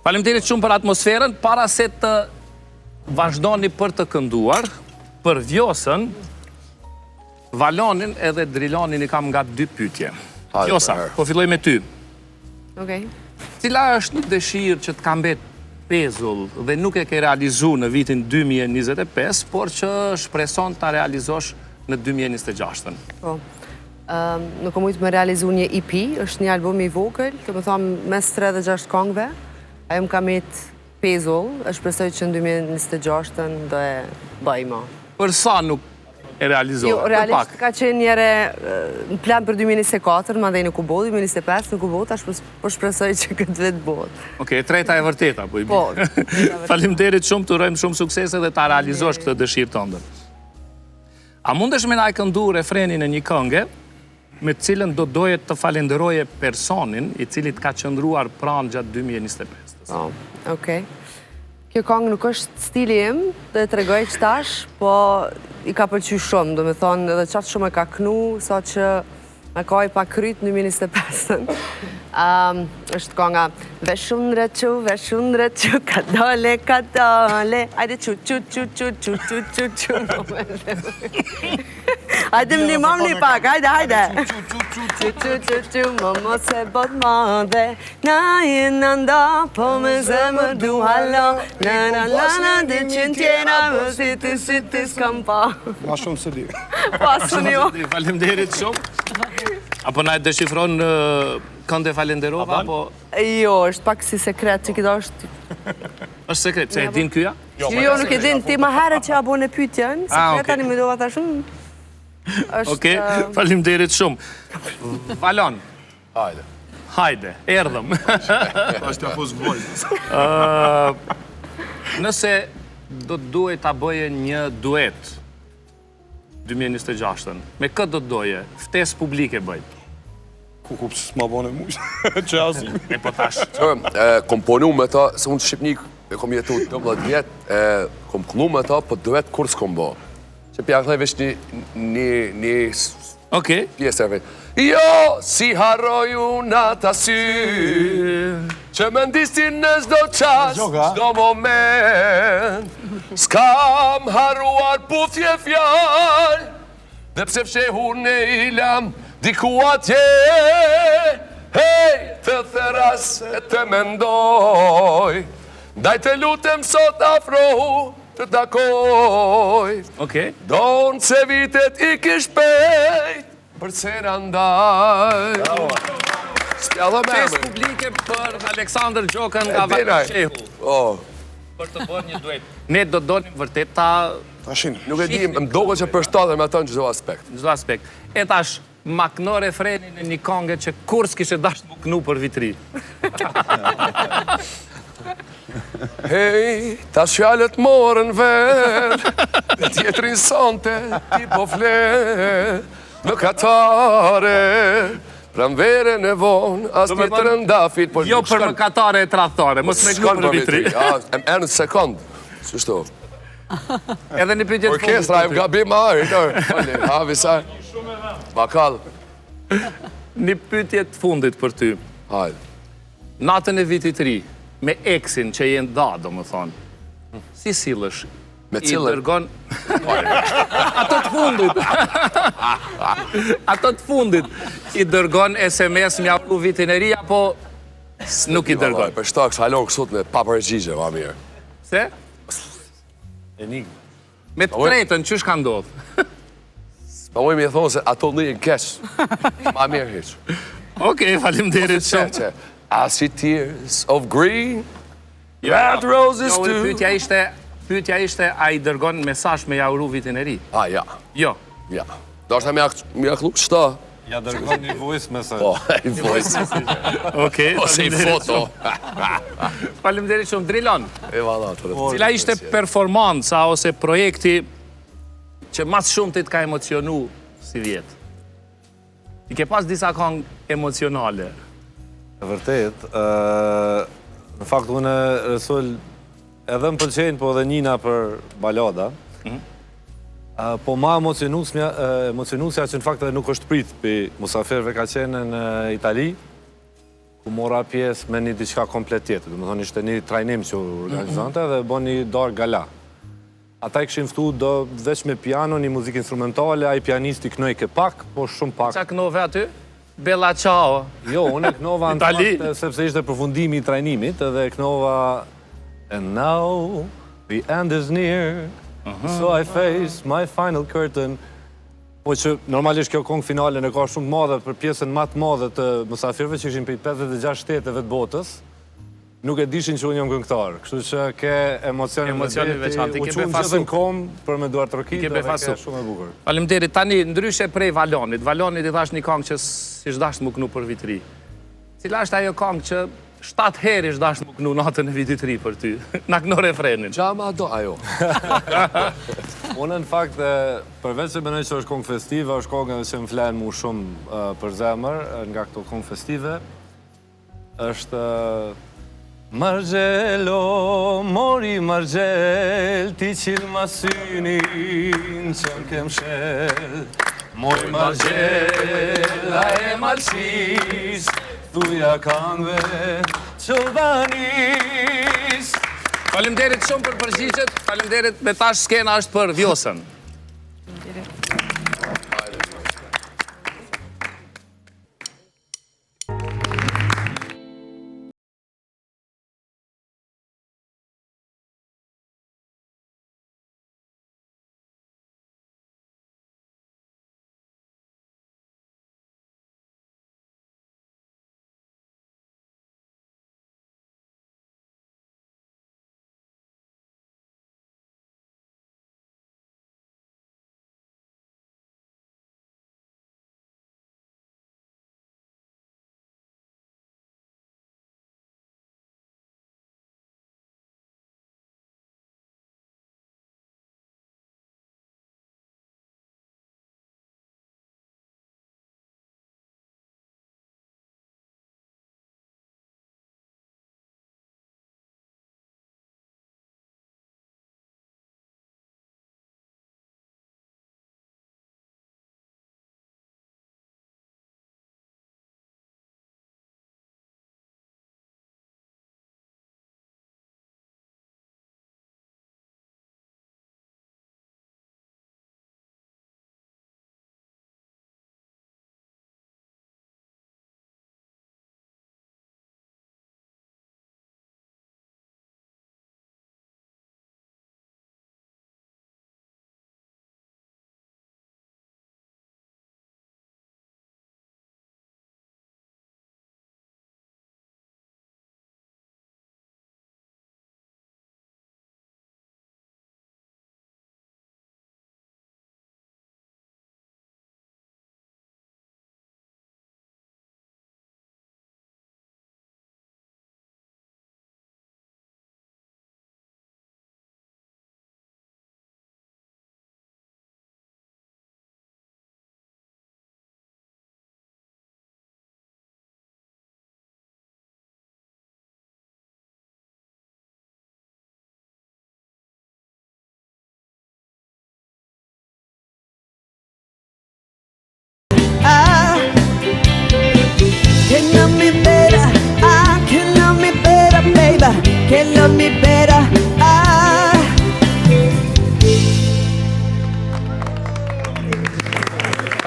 Faleminderit shumë për atmosferën, para se të vazhdoni për të kënduar, për Vjosën, Valonin edhe Drilonin i kam nga 2 pyetje. Vjosa, po filloj me ty. Okej. Cila është një dëshirë që të ka mbet pezull dhe nuk e ke realizu në vitin 2025, por që shpreson të realizosh në 2026? Po. Nuk kam mujtë me realizu një EP, është një album i vogël, të më thamë mes 3 dhe 6 këngëve. Ajo më ka met pezull, e shpresoj që në 2026 do e bëjmë. Për sa nuk e realizohet? Jo, realisht ka qenë njëre në plan për 2024, ma dhe nuk u bot, 2025 nuk u bot, po shpresoj që këtë vetë bot. Okej, treta e vërteta, po i bi. Po. Faleminderit shumë, të urojmë shumë suksese dhe ta realizosh këtë dëshirë tënde. A mundesh me na e këndu refrenin e një kënge, me cilën do doje të falenderoje personin i cili të ka qëndruar pranë gjatë 2025? Po, okej. Kjo këngë nuk është stili im, dhe të regoj që tash, po i ka pëlqy shumë, do me thonë edhe qatë shumë e ka knu, sa që me ka i pa kryt në 2025. është kënga Veshun requ, ka dole, ajde qu, ajde më një mam një pak, ajde. Qu, më mos e bot madhe, na i në nda, po me zemër du halo, na, dhe qënë tjera, më si ti s'kam pa. Ma shumë se di. Pasën jo. Faleminderit shumë. Apo na e deshifron kënde falenderova, apo... Jo, është pak si sekret që këta është... është sekret, se e din kyja? Jo, nuk e din, ti ma herët që abon e pytjen, sekretani me dova ta shumë... Oke, faleminderit shumë. Valon. Hajde, erdhëm. Është ja pos vojtë. Nëse do të duhet ta bëje një duet 2026, me këtë do të doje, ftesë publike bëjt. Ku që s'ma bone mush, që asim. E po tash. Kom ponu me ta, se unë Shqipnik e kom jetu 12 vjetë, kom këllu me ta, po duet kur s'kom bo. Që pja këllaj vesh një pjesë e vetë. Jo, si harroju nata sy, që më ndistin në zdo qas, zdo moment, s'kam harruar puthje fjall, dhe pse fshehur në ilam, diku atje, hej, të theras e të mendoj, daj të lutem sot afrohu, të takoj, donë se vitet i kishpejt, për cera ndaj. Spjalla me Fes publike për Aleksandr Gjokën nga Vaqehu. Për të bërë një duet. Ne do donim vërtet ta... Nuk e di, më dogo që përshtatën me atë në çdo aspekt. Në çdo aspekt. E tash, ma këno refrenin e një këngë që kur s'kishe dasht më kënu për vitri. Hej, ta shjallet morën vel, dhe tjetrin sonte, ti po fle, në katare, pranvere në vonë, as një të rëndafit, po... Jo për më katare e tradhtore, mos me kënu për vitri. Erë në sekund, sështu. Edhe një pyetje të fundit. Orkestra, e gabim marë, havi sa, bakal. Një pyetje të fundit për ty. Hajde. Natën e vitit ri, me eksin që jenë da, do më thonë, si sillesh? Me I cilën? dërgon... Ato të fundit. Ato të fundit. I dërgon SMS mja u vitin e ri, apo nuk i dërgon? Për shta kështë halon kësot me papërgjigje, ma mirë. Se? Enigma. Me të tretën, qysh ka ndodhë? Pa moj mi e thonë se ato në një kesh. Ma mirë heqë. Okej, faleminderit shumë. I see tears of green, red roses Jo, too. pyetja ishte, a i dërgon mesazh me ja uru vitin e ri? Ah, ja. Jo. Ja. Do është me ja kluk qëta. Ja dërgon një voice message. Po, i voice. Okej, Ose i foto. Faleminderit shumë. Drilon, E valla, të rëtë. cila ishte performanca ose projekti që mas shumë të ka emocionu si vjetë? I ke pas disa këngë emocionale? E vërtet, në fakt unë Resul edhe më pëlqejnë, po edhe njina për balada. Po ma emocionusja që në fakt edhe nuk është prit për musafirve ka qenë në Itali, ku mora pjesë me një diçka komplet tjetër. Dhe më thonë ishte një trajnim që organizante dhe bo një darë gala. Ata i këshin ftu do veç me piano, një muzikë instrumentale, a i pianisti knoj ke pak, po shumë pak. Qa kënove aty? Bella ciao. Jo, unë e knova në Itali. fakt, sepse ishte përfundimi i trajnimit, edhe e knova And now the end is near, so I face my final curtain. Po që normalisht kjo këngë finale në ka shumë të madhe për pjesën më të madhe të musafirëve që ishin për 56 shteteve të botës, nuk e dishin që unë jam këngëtar. Kështu që ke emocione veçantë, u ke qunë befasu. gjithë në kom për me duar trokitë Ke dhe befasu. ke shumë e bukur. Faleminderit. Tani, ndryshe prej Valonit. Valonit i thash një këngë që si shdash më kënu për vitri. Cila është ajo këngë që 7 herë i shdash më kënu natën e vitit ri për ty? Na këno refrenin. Gjama do, ajo. Unë në fakt, përveç se menoj që është këngë festive, është këngë që më flenë mu shumë për zemër nga këto këngë festive, është Margjelo, mori Margjel, ti qilë ma synin që më kem shel. Mori Margjel, a e malqis, thuja këngëve qëlbanis. Faleminderit shumë për përgjigjet. Faleminderit, me tash skena është për Vjosën.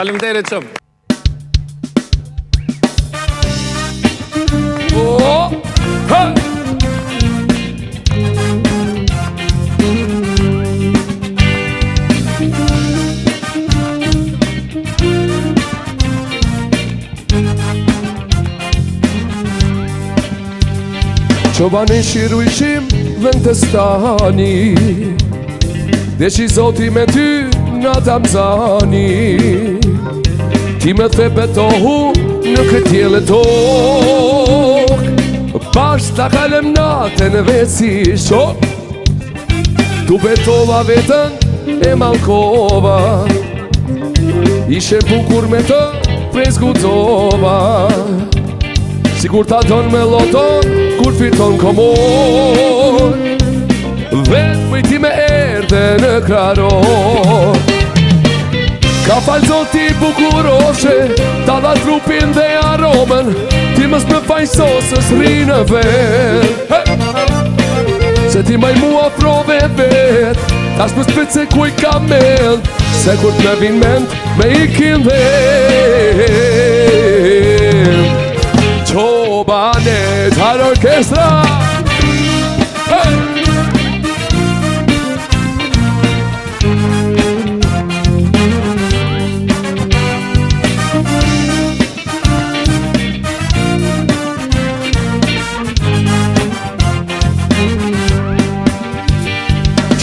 Faleminderit shumë. Oh, ha! Qobani shiru ishim dhe në të stani, dhe që i zoti me ty në të amzani. Ti me the betohu në këtë jele tokë, bashkë ta kalem natën vetë si shok. Tu betova vetën e malkova, ishe bukur me të prezgutova. Sigur ta don me loton, kur fiton komor, vetë mëj ti me erdhe në kraror. Ka falë zoti bukuroshe, ta dha trupin dhe aromen, ti mës me fajsosës rinë vet. Se ti maj mua prove vet, tash më sprit se kuj ka mend, se kur t'me vin ment, me ikin vet. Qobane, t'har orkestra,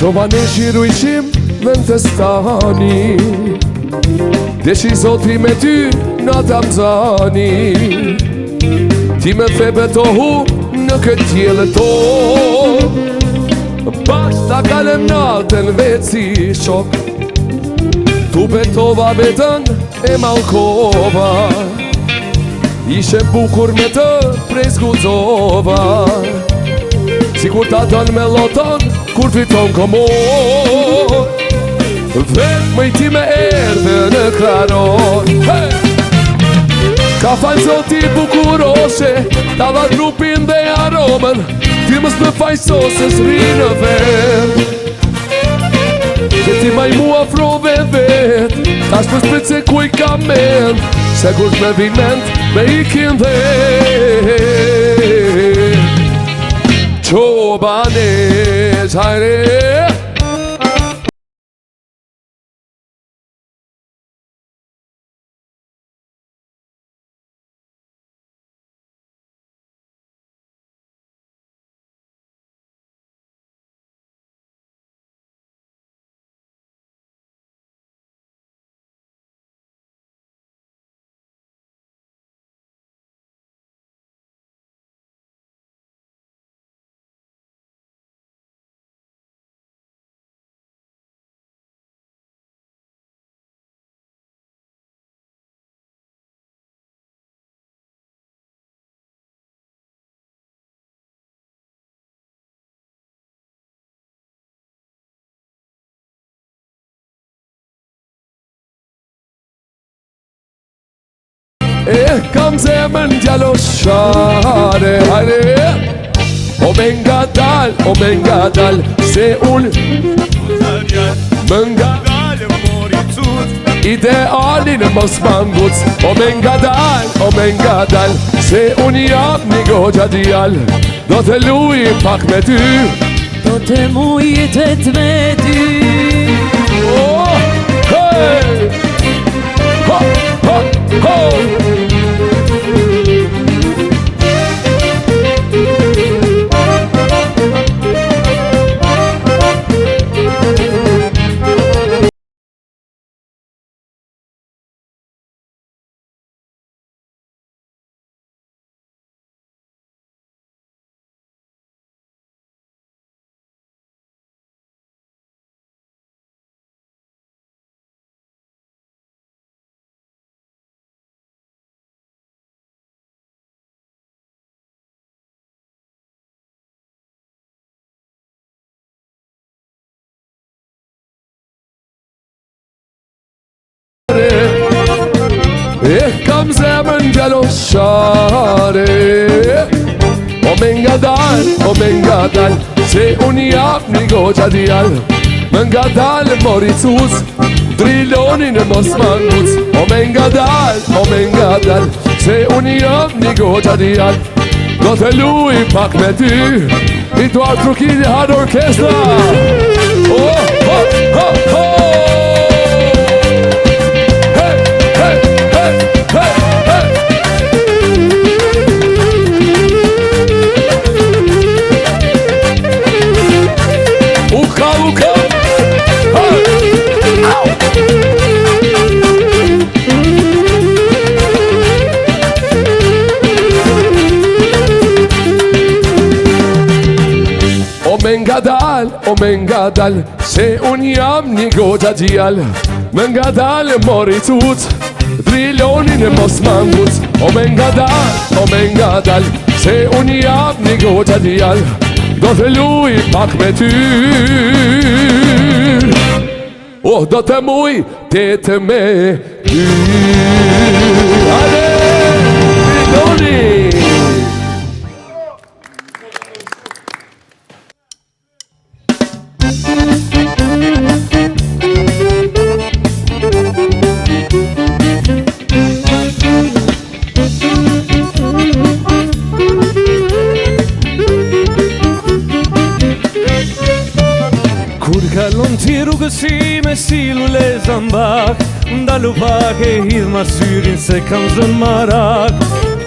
Qobane shiru ishim dhe në të stani, dhe që i zoti me ty në të amzani. Ti me the betohu në këtë jele tokë, bashkë ta kalem natën vetë si shok. Tu betova betën e malkova, ishe bukur me të prezgutova. Sigur ta don me loton, kur fiton komor, vetë mëj ti me erdhe në kraror. Ka falë zoti bukuroshe, ta dha trupin dhe aromen, ti mës me fajsosës rinë vet. Se ti maj mua frove vet, tash më sprit se kuj ka mend, se kur t'me vin ment, me ikin vet. Qobane, hajde. Kam zemën djaloshare, hajde. O me nga dal, se unë më nga idealin mos manguc. O me nga dal, se unë jam një goxha djal, do të luj pak me ty, do të mujitet me ty. Oh, hey! Ho, ho, ho! Kam zemën djaloshare, o me nga dal, se unë jap një goxha djal, më nga dal mori cus, Drilonin e mos manguc, o me nga dal, se unë jam një goqa djal. Do të luj pak me ty, i tu Trukili Hard Orkestra. Oh, oh, oh, oh. Hey, hey, hey, hey, hey. Uka, uka. Hey. Au. O me nga dal, se unë jam një goqa djal. Me nga dal mori tut, drilonin e mos mangut. O me nga dal, se unë jam një goqa djal. Do të luj pak me ty, oh, do të muj tete me ty. Ale, drilonin. Kur kalon ti rrugësime si lule zambak, ndalu pak e hidh ma syrin se kam zën marak.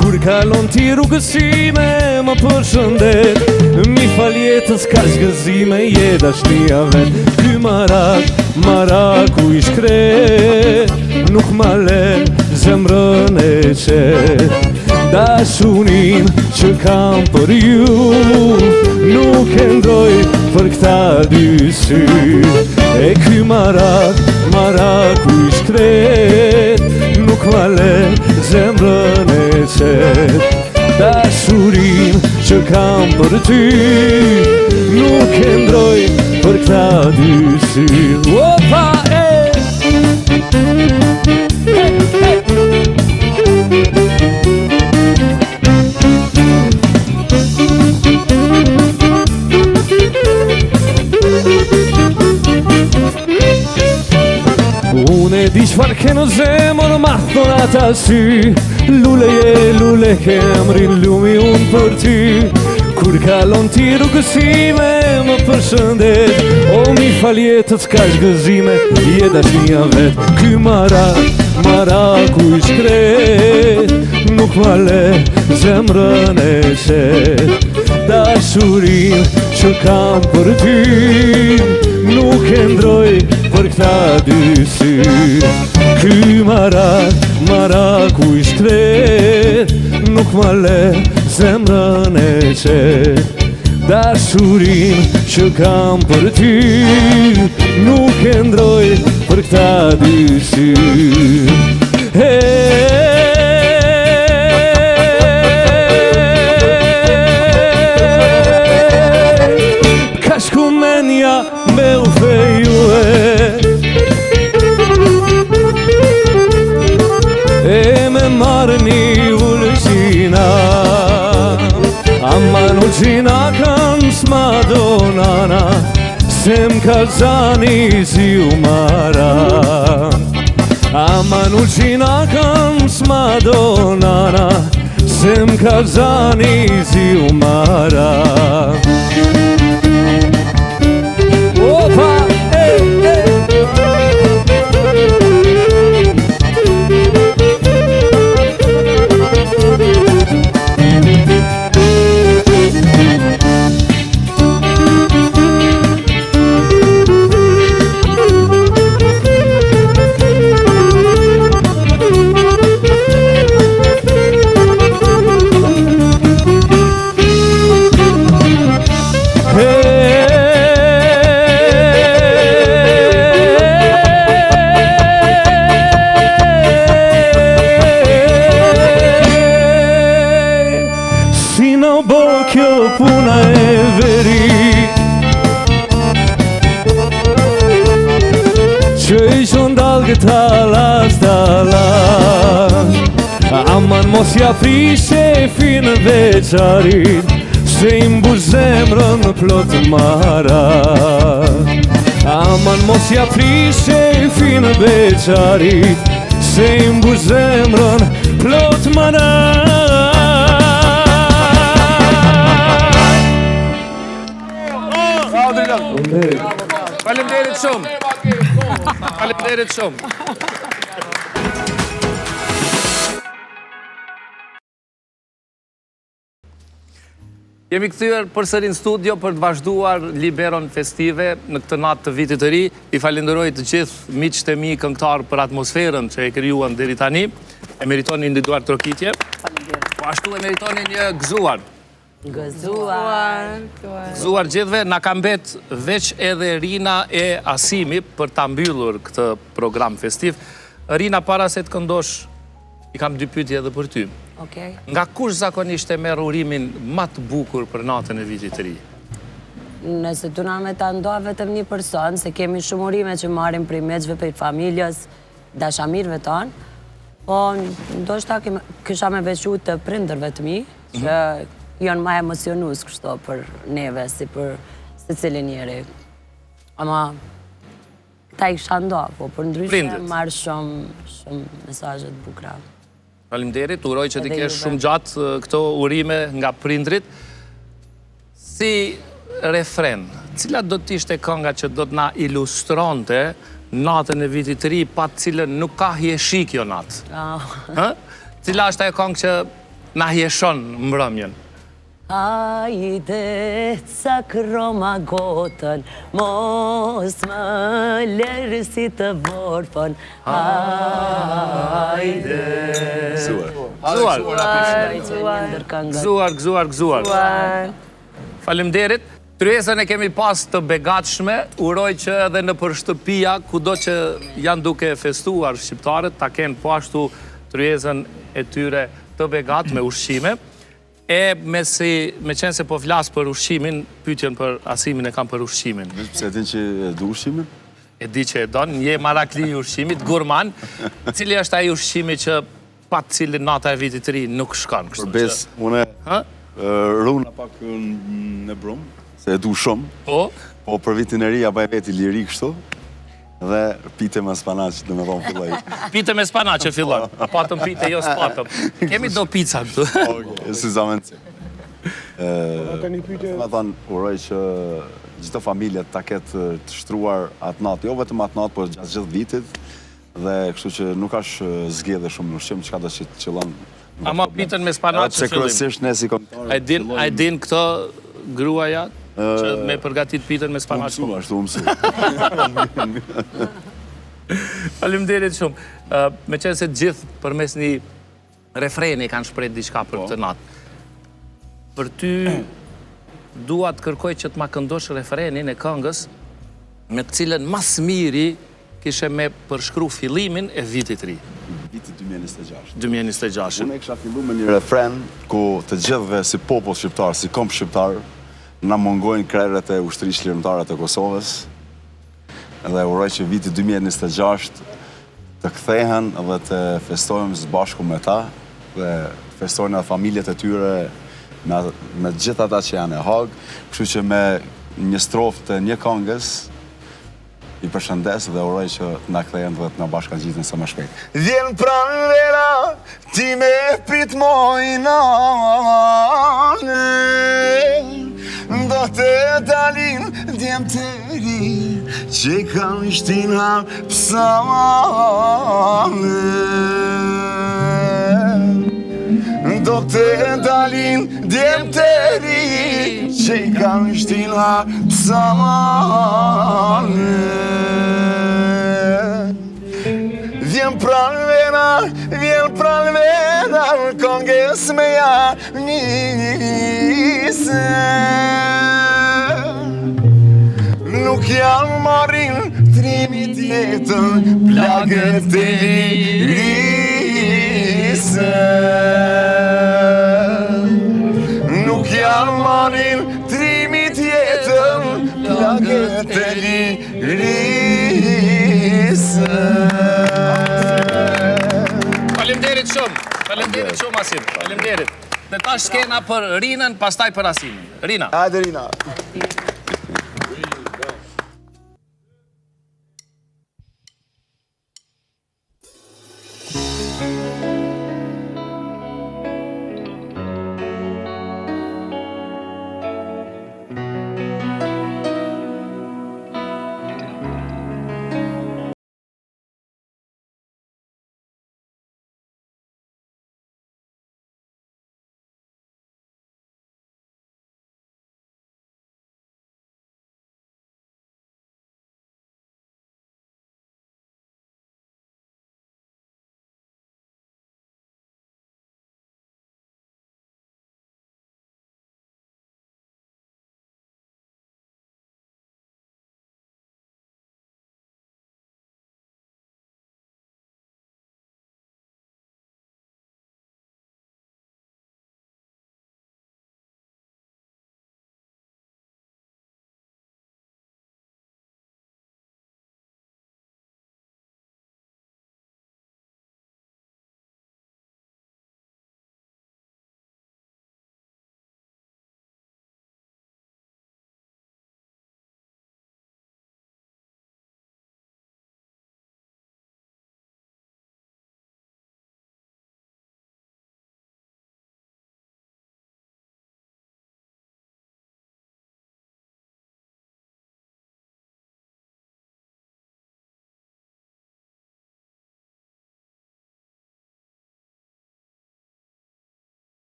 Kur kalon ti rrugësime më përshëndet, mi fal jetës ka shgëzime, je dashnia vet. Ky maraku i shkret, nuk ma len zemrën e qet. Dashunin që kam për ju, nuk e ndroj për këta dy sy. E ky maraku i shkret, nuk ma len zemrën e qet. Dashurin që kam për ty, nuk e ndroj për këta dy sy. Opa, unë e di çfarë ke në zemër, ma thonë ata sy. Lule ke emrin lumi unë për ty. Kur kalon ti rrugësime më përshëndet, o mi fal jetës ka shgëzime, je dashnia vet. Ky maraku i shkret, nuk ma le zemrën e qet. Dashurin që kam për ty, nuk e ndroj për këta dy sy. Ky maraku i shkret, nuk ma le zemrën e qet. Dashurin që kam për ty, nuk e ndroj për këta dy sy. Ka shku menja me u fejue, e me marrë një ullëqina. Aman ullëqina kanë s'madonana, se m'ka zani si u mara. Aman ullëqina kanë s'madonana, se m'ka zani si u mara. Opa, puna e veri, që i shondal këta las talas. Aman mos ja prish shefin veçarit, se i mbush zemrën plot mara. Aman mos ja prishe I finë beqarit Se I mbush zemrën plot Faleminderit shumë. Faleminderit shumë. Jemi kthyer përsëri në studio për të vazhduar Liberon festive në këtë natë të vitit të ri. I falenderoj të gjithë miqtë e mi këngëtar për atmosferën që e krijuan deri tani. E meritoni një duar trokitje. Faleminderit. Po ashtu e meritoni një gëzuar. Gëzuar gjithve, na ka mbet veç edhe Rina e Asimi për ta mbyllur këtë program festiv. Rina, para se të këndosh, I kam dy pyetje edhe për ty. Nga kush zakonisht e merr urimin më të bukur për natën e vitit të ri? Nëse tuna me ta ndoa vetëm një person, se kemi shumë urime që marrim prej meqve, prej familjes, dashamirëve tonë, po ndoshta kisha me veçu të prindërve të mi, që janë ma emocionus kështu për neve, si për secilin njeri. Ama ta I kisha ndoa, po për ndryshe marrë shumë mesazhe të bukura. Faleminderit, uroj që të kesh shumë gjatë këto urime nga prindrit. Si refren, cila do të ishte kënga që do të na ilustronte natën e vitit të ri, pa të cilën nuk ka hieshik jo natë? Cila është ajo këngë që na hieshon mbrëmjen? Hajde, sakro gotën, mos më lërë si të vorpën. Hajde. Gëzuar. Faleminderit. Tryezën e kemi pas të begatshme, uroj që edhe në për shtëpia, kudo që janë duke festuar shqiptarët, ta kenë po ashtu tryezën e tyre të begat me ushqime. E me qenë se po flasë për ushqimin, pyetjen për Asimin e kam për ushqimin. Pse din që du ushqimin? E di që e don, një marakli I ushqimit, gurman, cili është ai ushqimi që pa të cilin nata e vitit të ri nuk shkon. Përbes, une runa pak në brumë, se e du shumë, po për vitin e ri, a baj veti liri kështu, dhe pite me spanaq, dhe me thonë filloj. Pite me spanaq e fillon, patëm pite, jo s'patëm. Kemi do pizza këtu. E si zamenci. Me thonë, uroj që gjithë familjet ta ketë të shtruar atë natë, jo vetëm atë natë, por gjatë gjithë vitit, dhe kështu që nuk është zgjedhje shumë në ushqim, çka do që të qëllon. Ama pitën me spanaq që kryesisht ne si kombëtar. A e din këto gruaja që me përgatit pitën me spanaq? Ashtu umësu. Faleminderit shumë. Me qenë se gjithë përmes një refreni kanë shprehë diçka për këtë natë. Për ty dua të kërkoj që të ma këndosh refrenin e këngës me të cilën mas miri kishe me përshkru fillimin e vitit ri. Vitit 2026. 2026. Unë e kisha fillu me një refren ku të gjithëve si popull shqiptar, si komp shqiptar, na mungojnë krerët e ushtrisë lirimtare të Kosovës. Dhe uroj që viti 2026 të kthehen dhe të festojmë së bashku me ta dhe festojnë edhe familjet e tyre me gjithë ata që janë e Hagë. Kështu që me një strofë të një këngës I përshëndes dhe uroj që na kthehen dhe të na bashkangjiten sa më shpejt. Vjen pranë vera, ti me prit mojnane, do të dalin djem të ri, që I kanë shtina psane. Do të dalin djem të ri, që I kanë shtina psane. Vjen pranë vena, këngës me ja njëse. Nuk jam marin trimit jetën, plagët e lirise. Nuk jam marin trimit jetën, plagët e lirise. Faleminderit shumë Asim, faleminderit. Dhe tash skena për Rinën, pastaj për Asimin. Rina. Hajde Rina.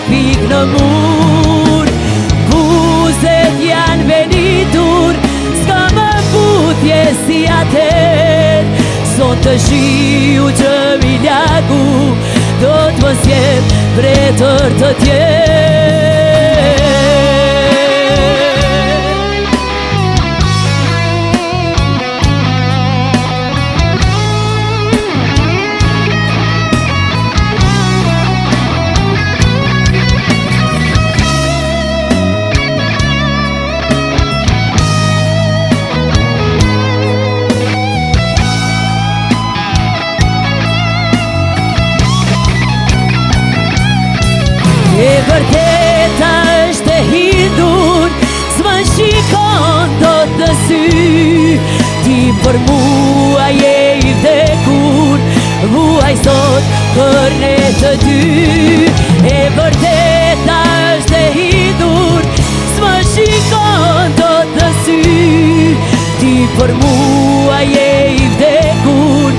Pik në mur, buzet janë venitur, s'ka më putje si atër. Sot të shiu që mi lagu, do të mos jem pretër të tjerë. E vërteta është e hindur, s'më shikon do të sy. Ti për mua je i vdekur, vuaj sot për ne të dy. E vërteta është e hindur, s'më shikon do të sy. Ti për mua je i vdekur,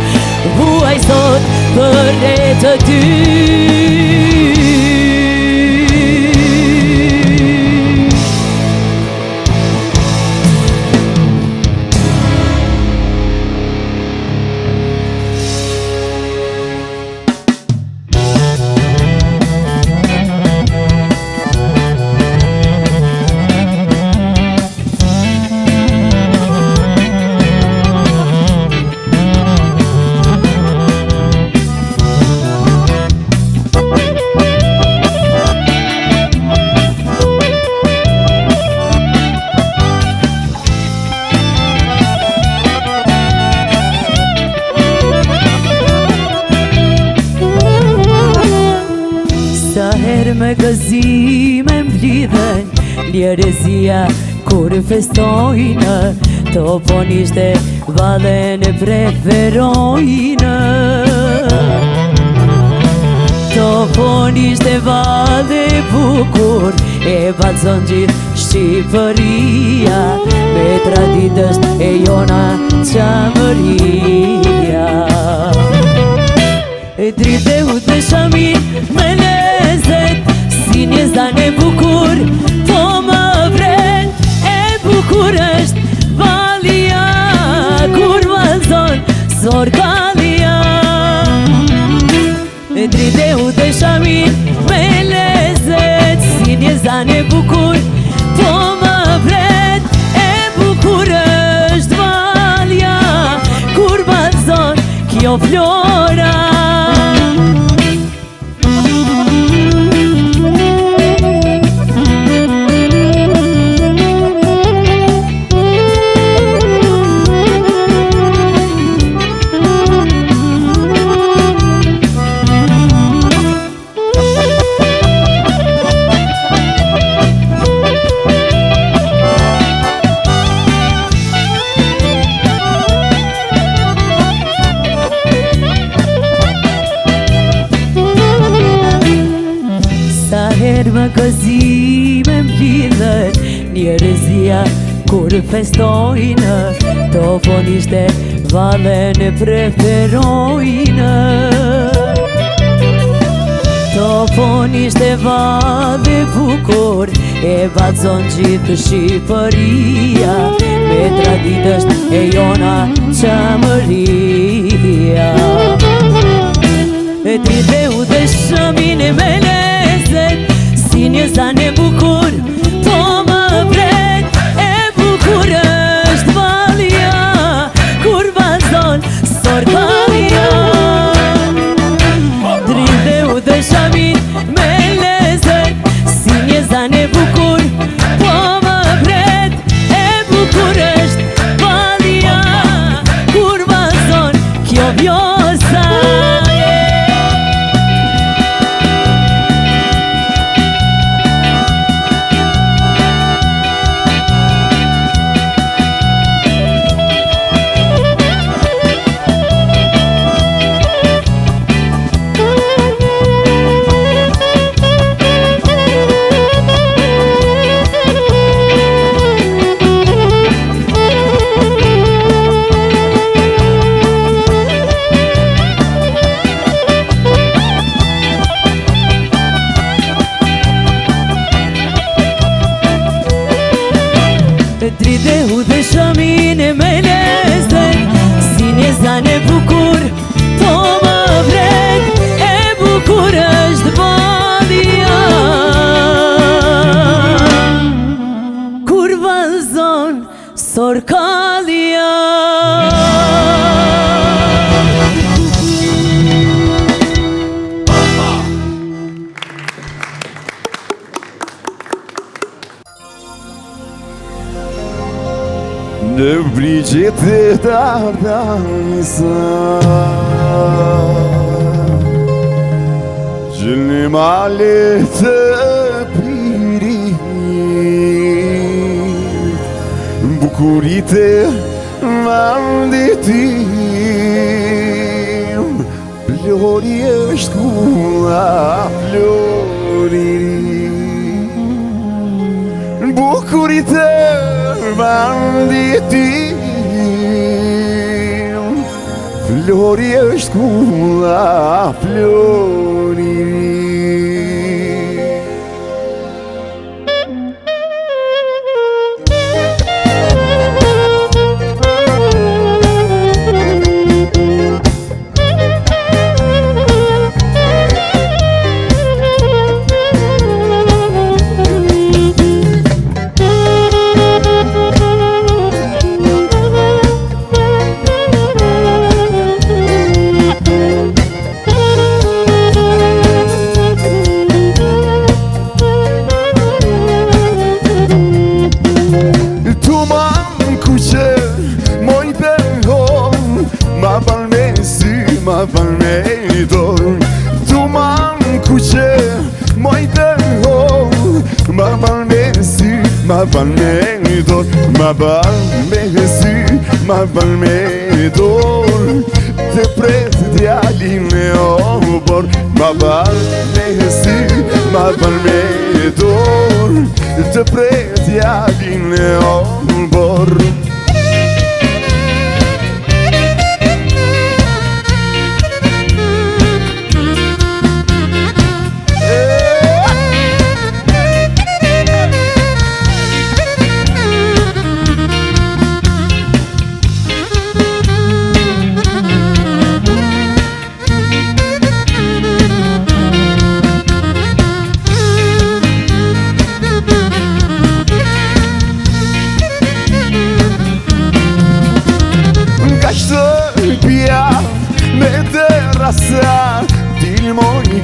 vuaj sot për ne të dy. Me gëzime m'blidhen, ljerezia kur festojnë, toponisht e vallen e preferojnë. Toponisht e valle bukur, e balzon gjithë Shqipëria, me traditës e jona qamëria. E drite u të shamin me lezet, si një zane bukur, po më vren. E bukur është valia, kur vazon zorkalia. E drite u të shamin me lezet, si një zane bukur, po më vren. E bukur është valia, kur vazon kjo flora. Më gëzime m'lidhën njerëzia kur festojnë, tofonisht e valën e preferojnë. Tofonisht e valë bukur e vazon gjithë Shqipëria, me traditës e jona qamëria. E drite u dhe shëmin e me lezet, si një zane bukur, po më vret. E bukur është valia, kur vazon sorkalia. Drite u dhe shamin me lezet, si një zane bukur, po më vret. E bukur është valia, kur vazon kjo vjosa. Drite u dhe shamin e me lezet, si një zane bukur, po më vret. E bukur është valia, kur vazon sorkalia. Në brigjet e Dardanisa, gjëllë male të pirit, bukurit e mandetim, flori është kula floririt, bukurit e mandetim, flori është kula floririt. Ma ban me dor, ma ban me sy, ma ban me dor, të pret djalin e obor. Ma ban me sy, ma ban me dor, të pret djalin e obor.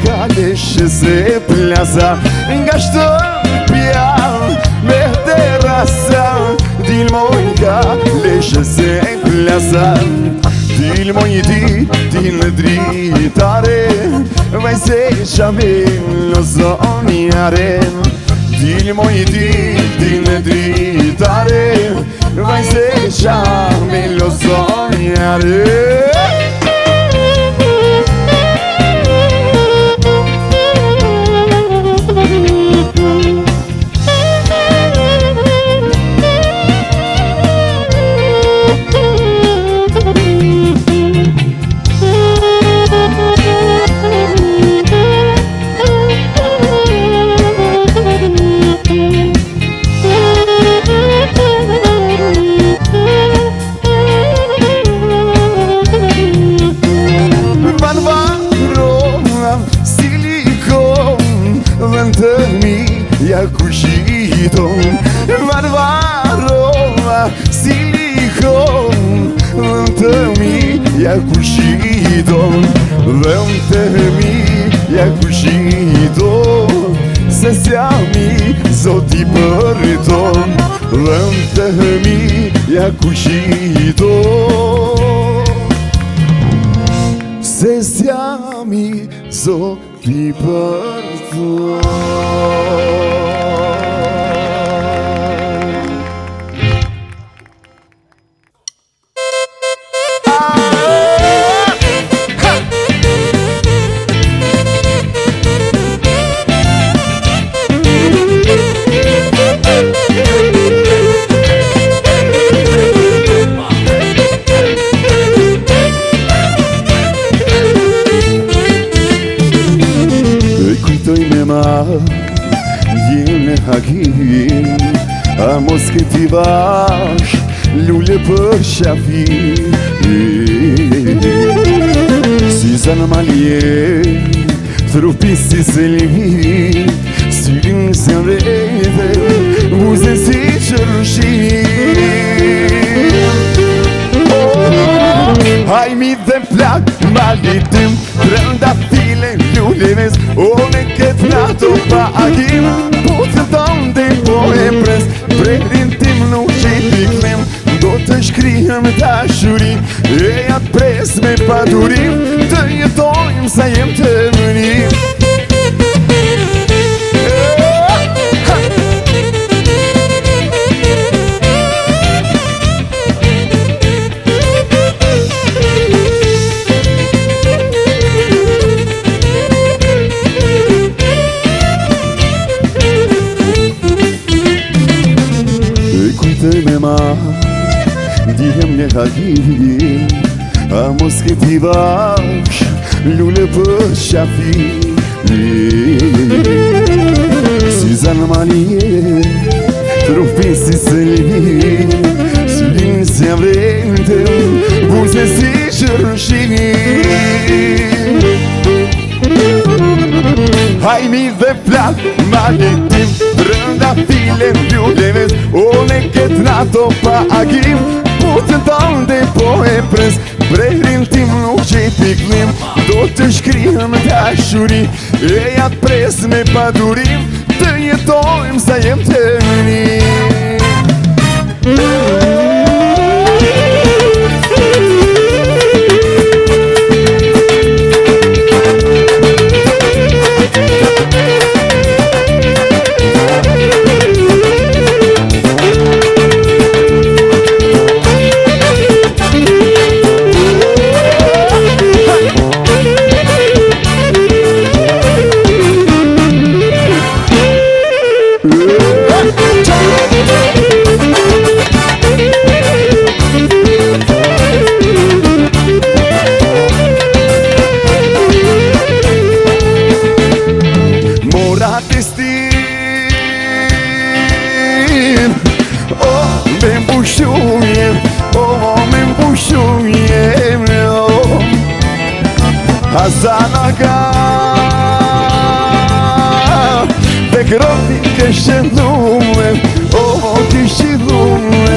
ka leshës e plaza nga shtëpja me terasa Dilmoj ka leshës e plaza Dilmoj ti në dritare Vaj se shame lozonjare Dilmoj ti në dritare Vaj se shame lozonjare Ja kushiton Varvarova silikon Të mi ja kushiton Të mi ja kushiton Se sjami zoti për ton Të mi ja kushiton Se sjami zoti për ton Jene hakim A mos këti vash Lule për shafi Si zanë malje Trupi si selimi Sylin se vrede Buze si qërshi Hajmi dhe plak malitim Brënda file lulleves One këtë nato pa agim Putë tonë dhe po e pres Prerin tim nuk qiti klem Do të shkrihem dashurim E atë pres me padurim Të jetojmë sa jem të mërim Me ma Dihem një hagim A mos këti vash Lule për shafi Si zanë malje Trupi si selimi Sylin si avrente Buze si qërshi Hajmi dhe plak maritim Brënda file lulleves One këtë nato pa agim Putën tonë dhe po e pres Prerin tim nuk qeti klim Do të shkrihem dashuri E atë pres me padurim Të jetojmë sa jem të mënim Hazanaga Dhe groti kështë dhume O kështë dhume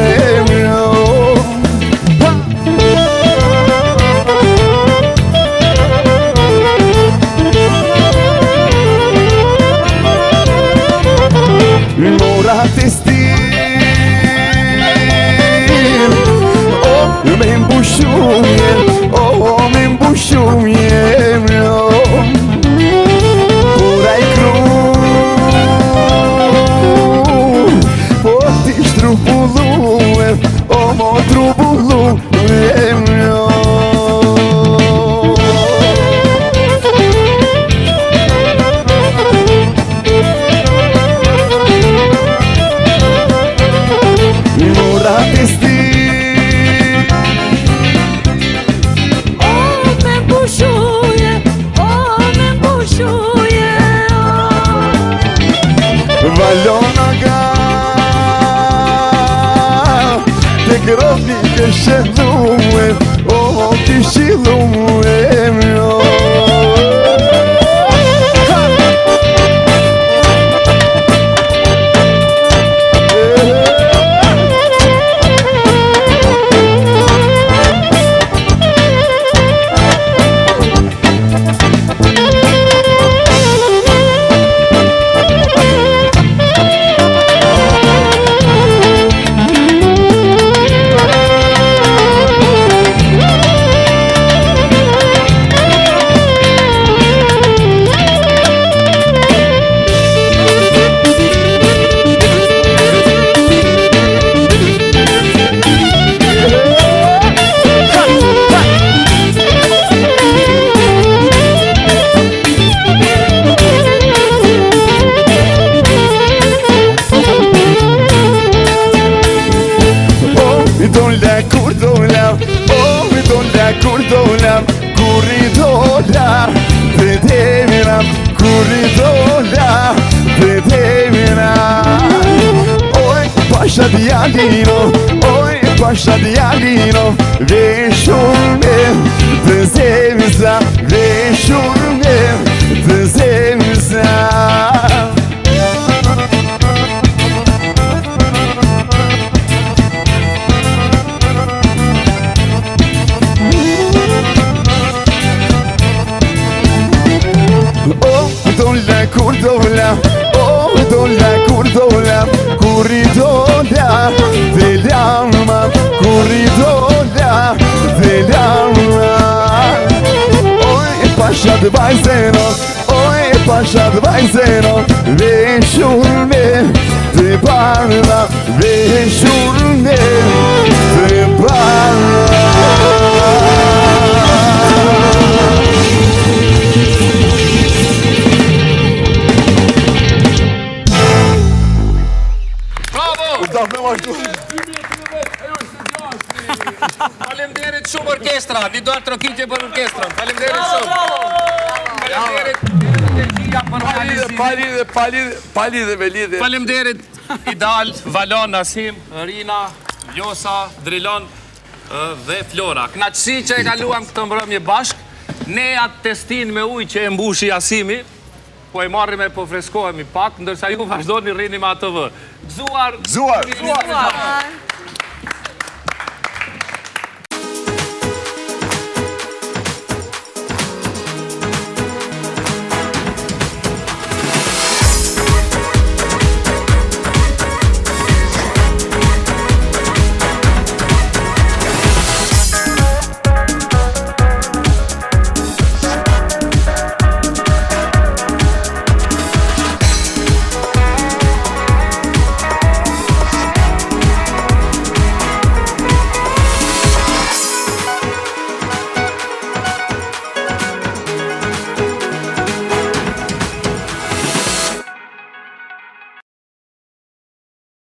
Valona ka Te kërofni kështë dhume O ti shillume Pasha djalino, oj, pasha djalino Veshurme, të zemza Veshurme, të zemza Kur dola, oh, dola, kur dola Kurridola, dhe lama Kurridola, dhe lama Oj, pasha të vajzeno Oj, pasha të vajzeno Veshurme, të parla Veshurme, të parla Faleminderit shumë orkestra, një dorë trokitje për orkestrën. Faleminderit shumë. Faleminderit energjia për realizimin. Palidhe me lidhe. Faleminderit Idal, Valon, Nasim, Rina, Josa, Drilon dhe Flora. Kënaqësi që e kaluam këtë mbrëmje bashk. Ne atë testin me ujë që e mbushi Asimi, po e marrim e po freskohemi pak, ndërsa ju vazhdoni rrini me ATV. Gëzuar!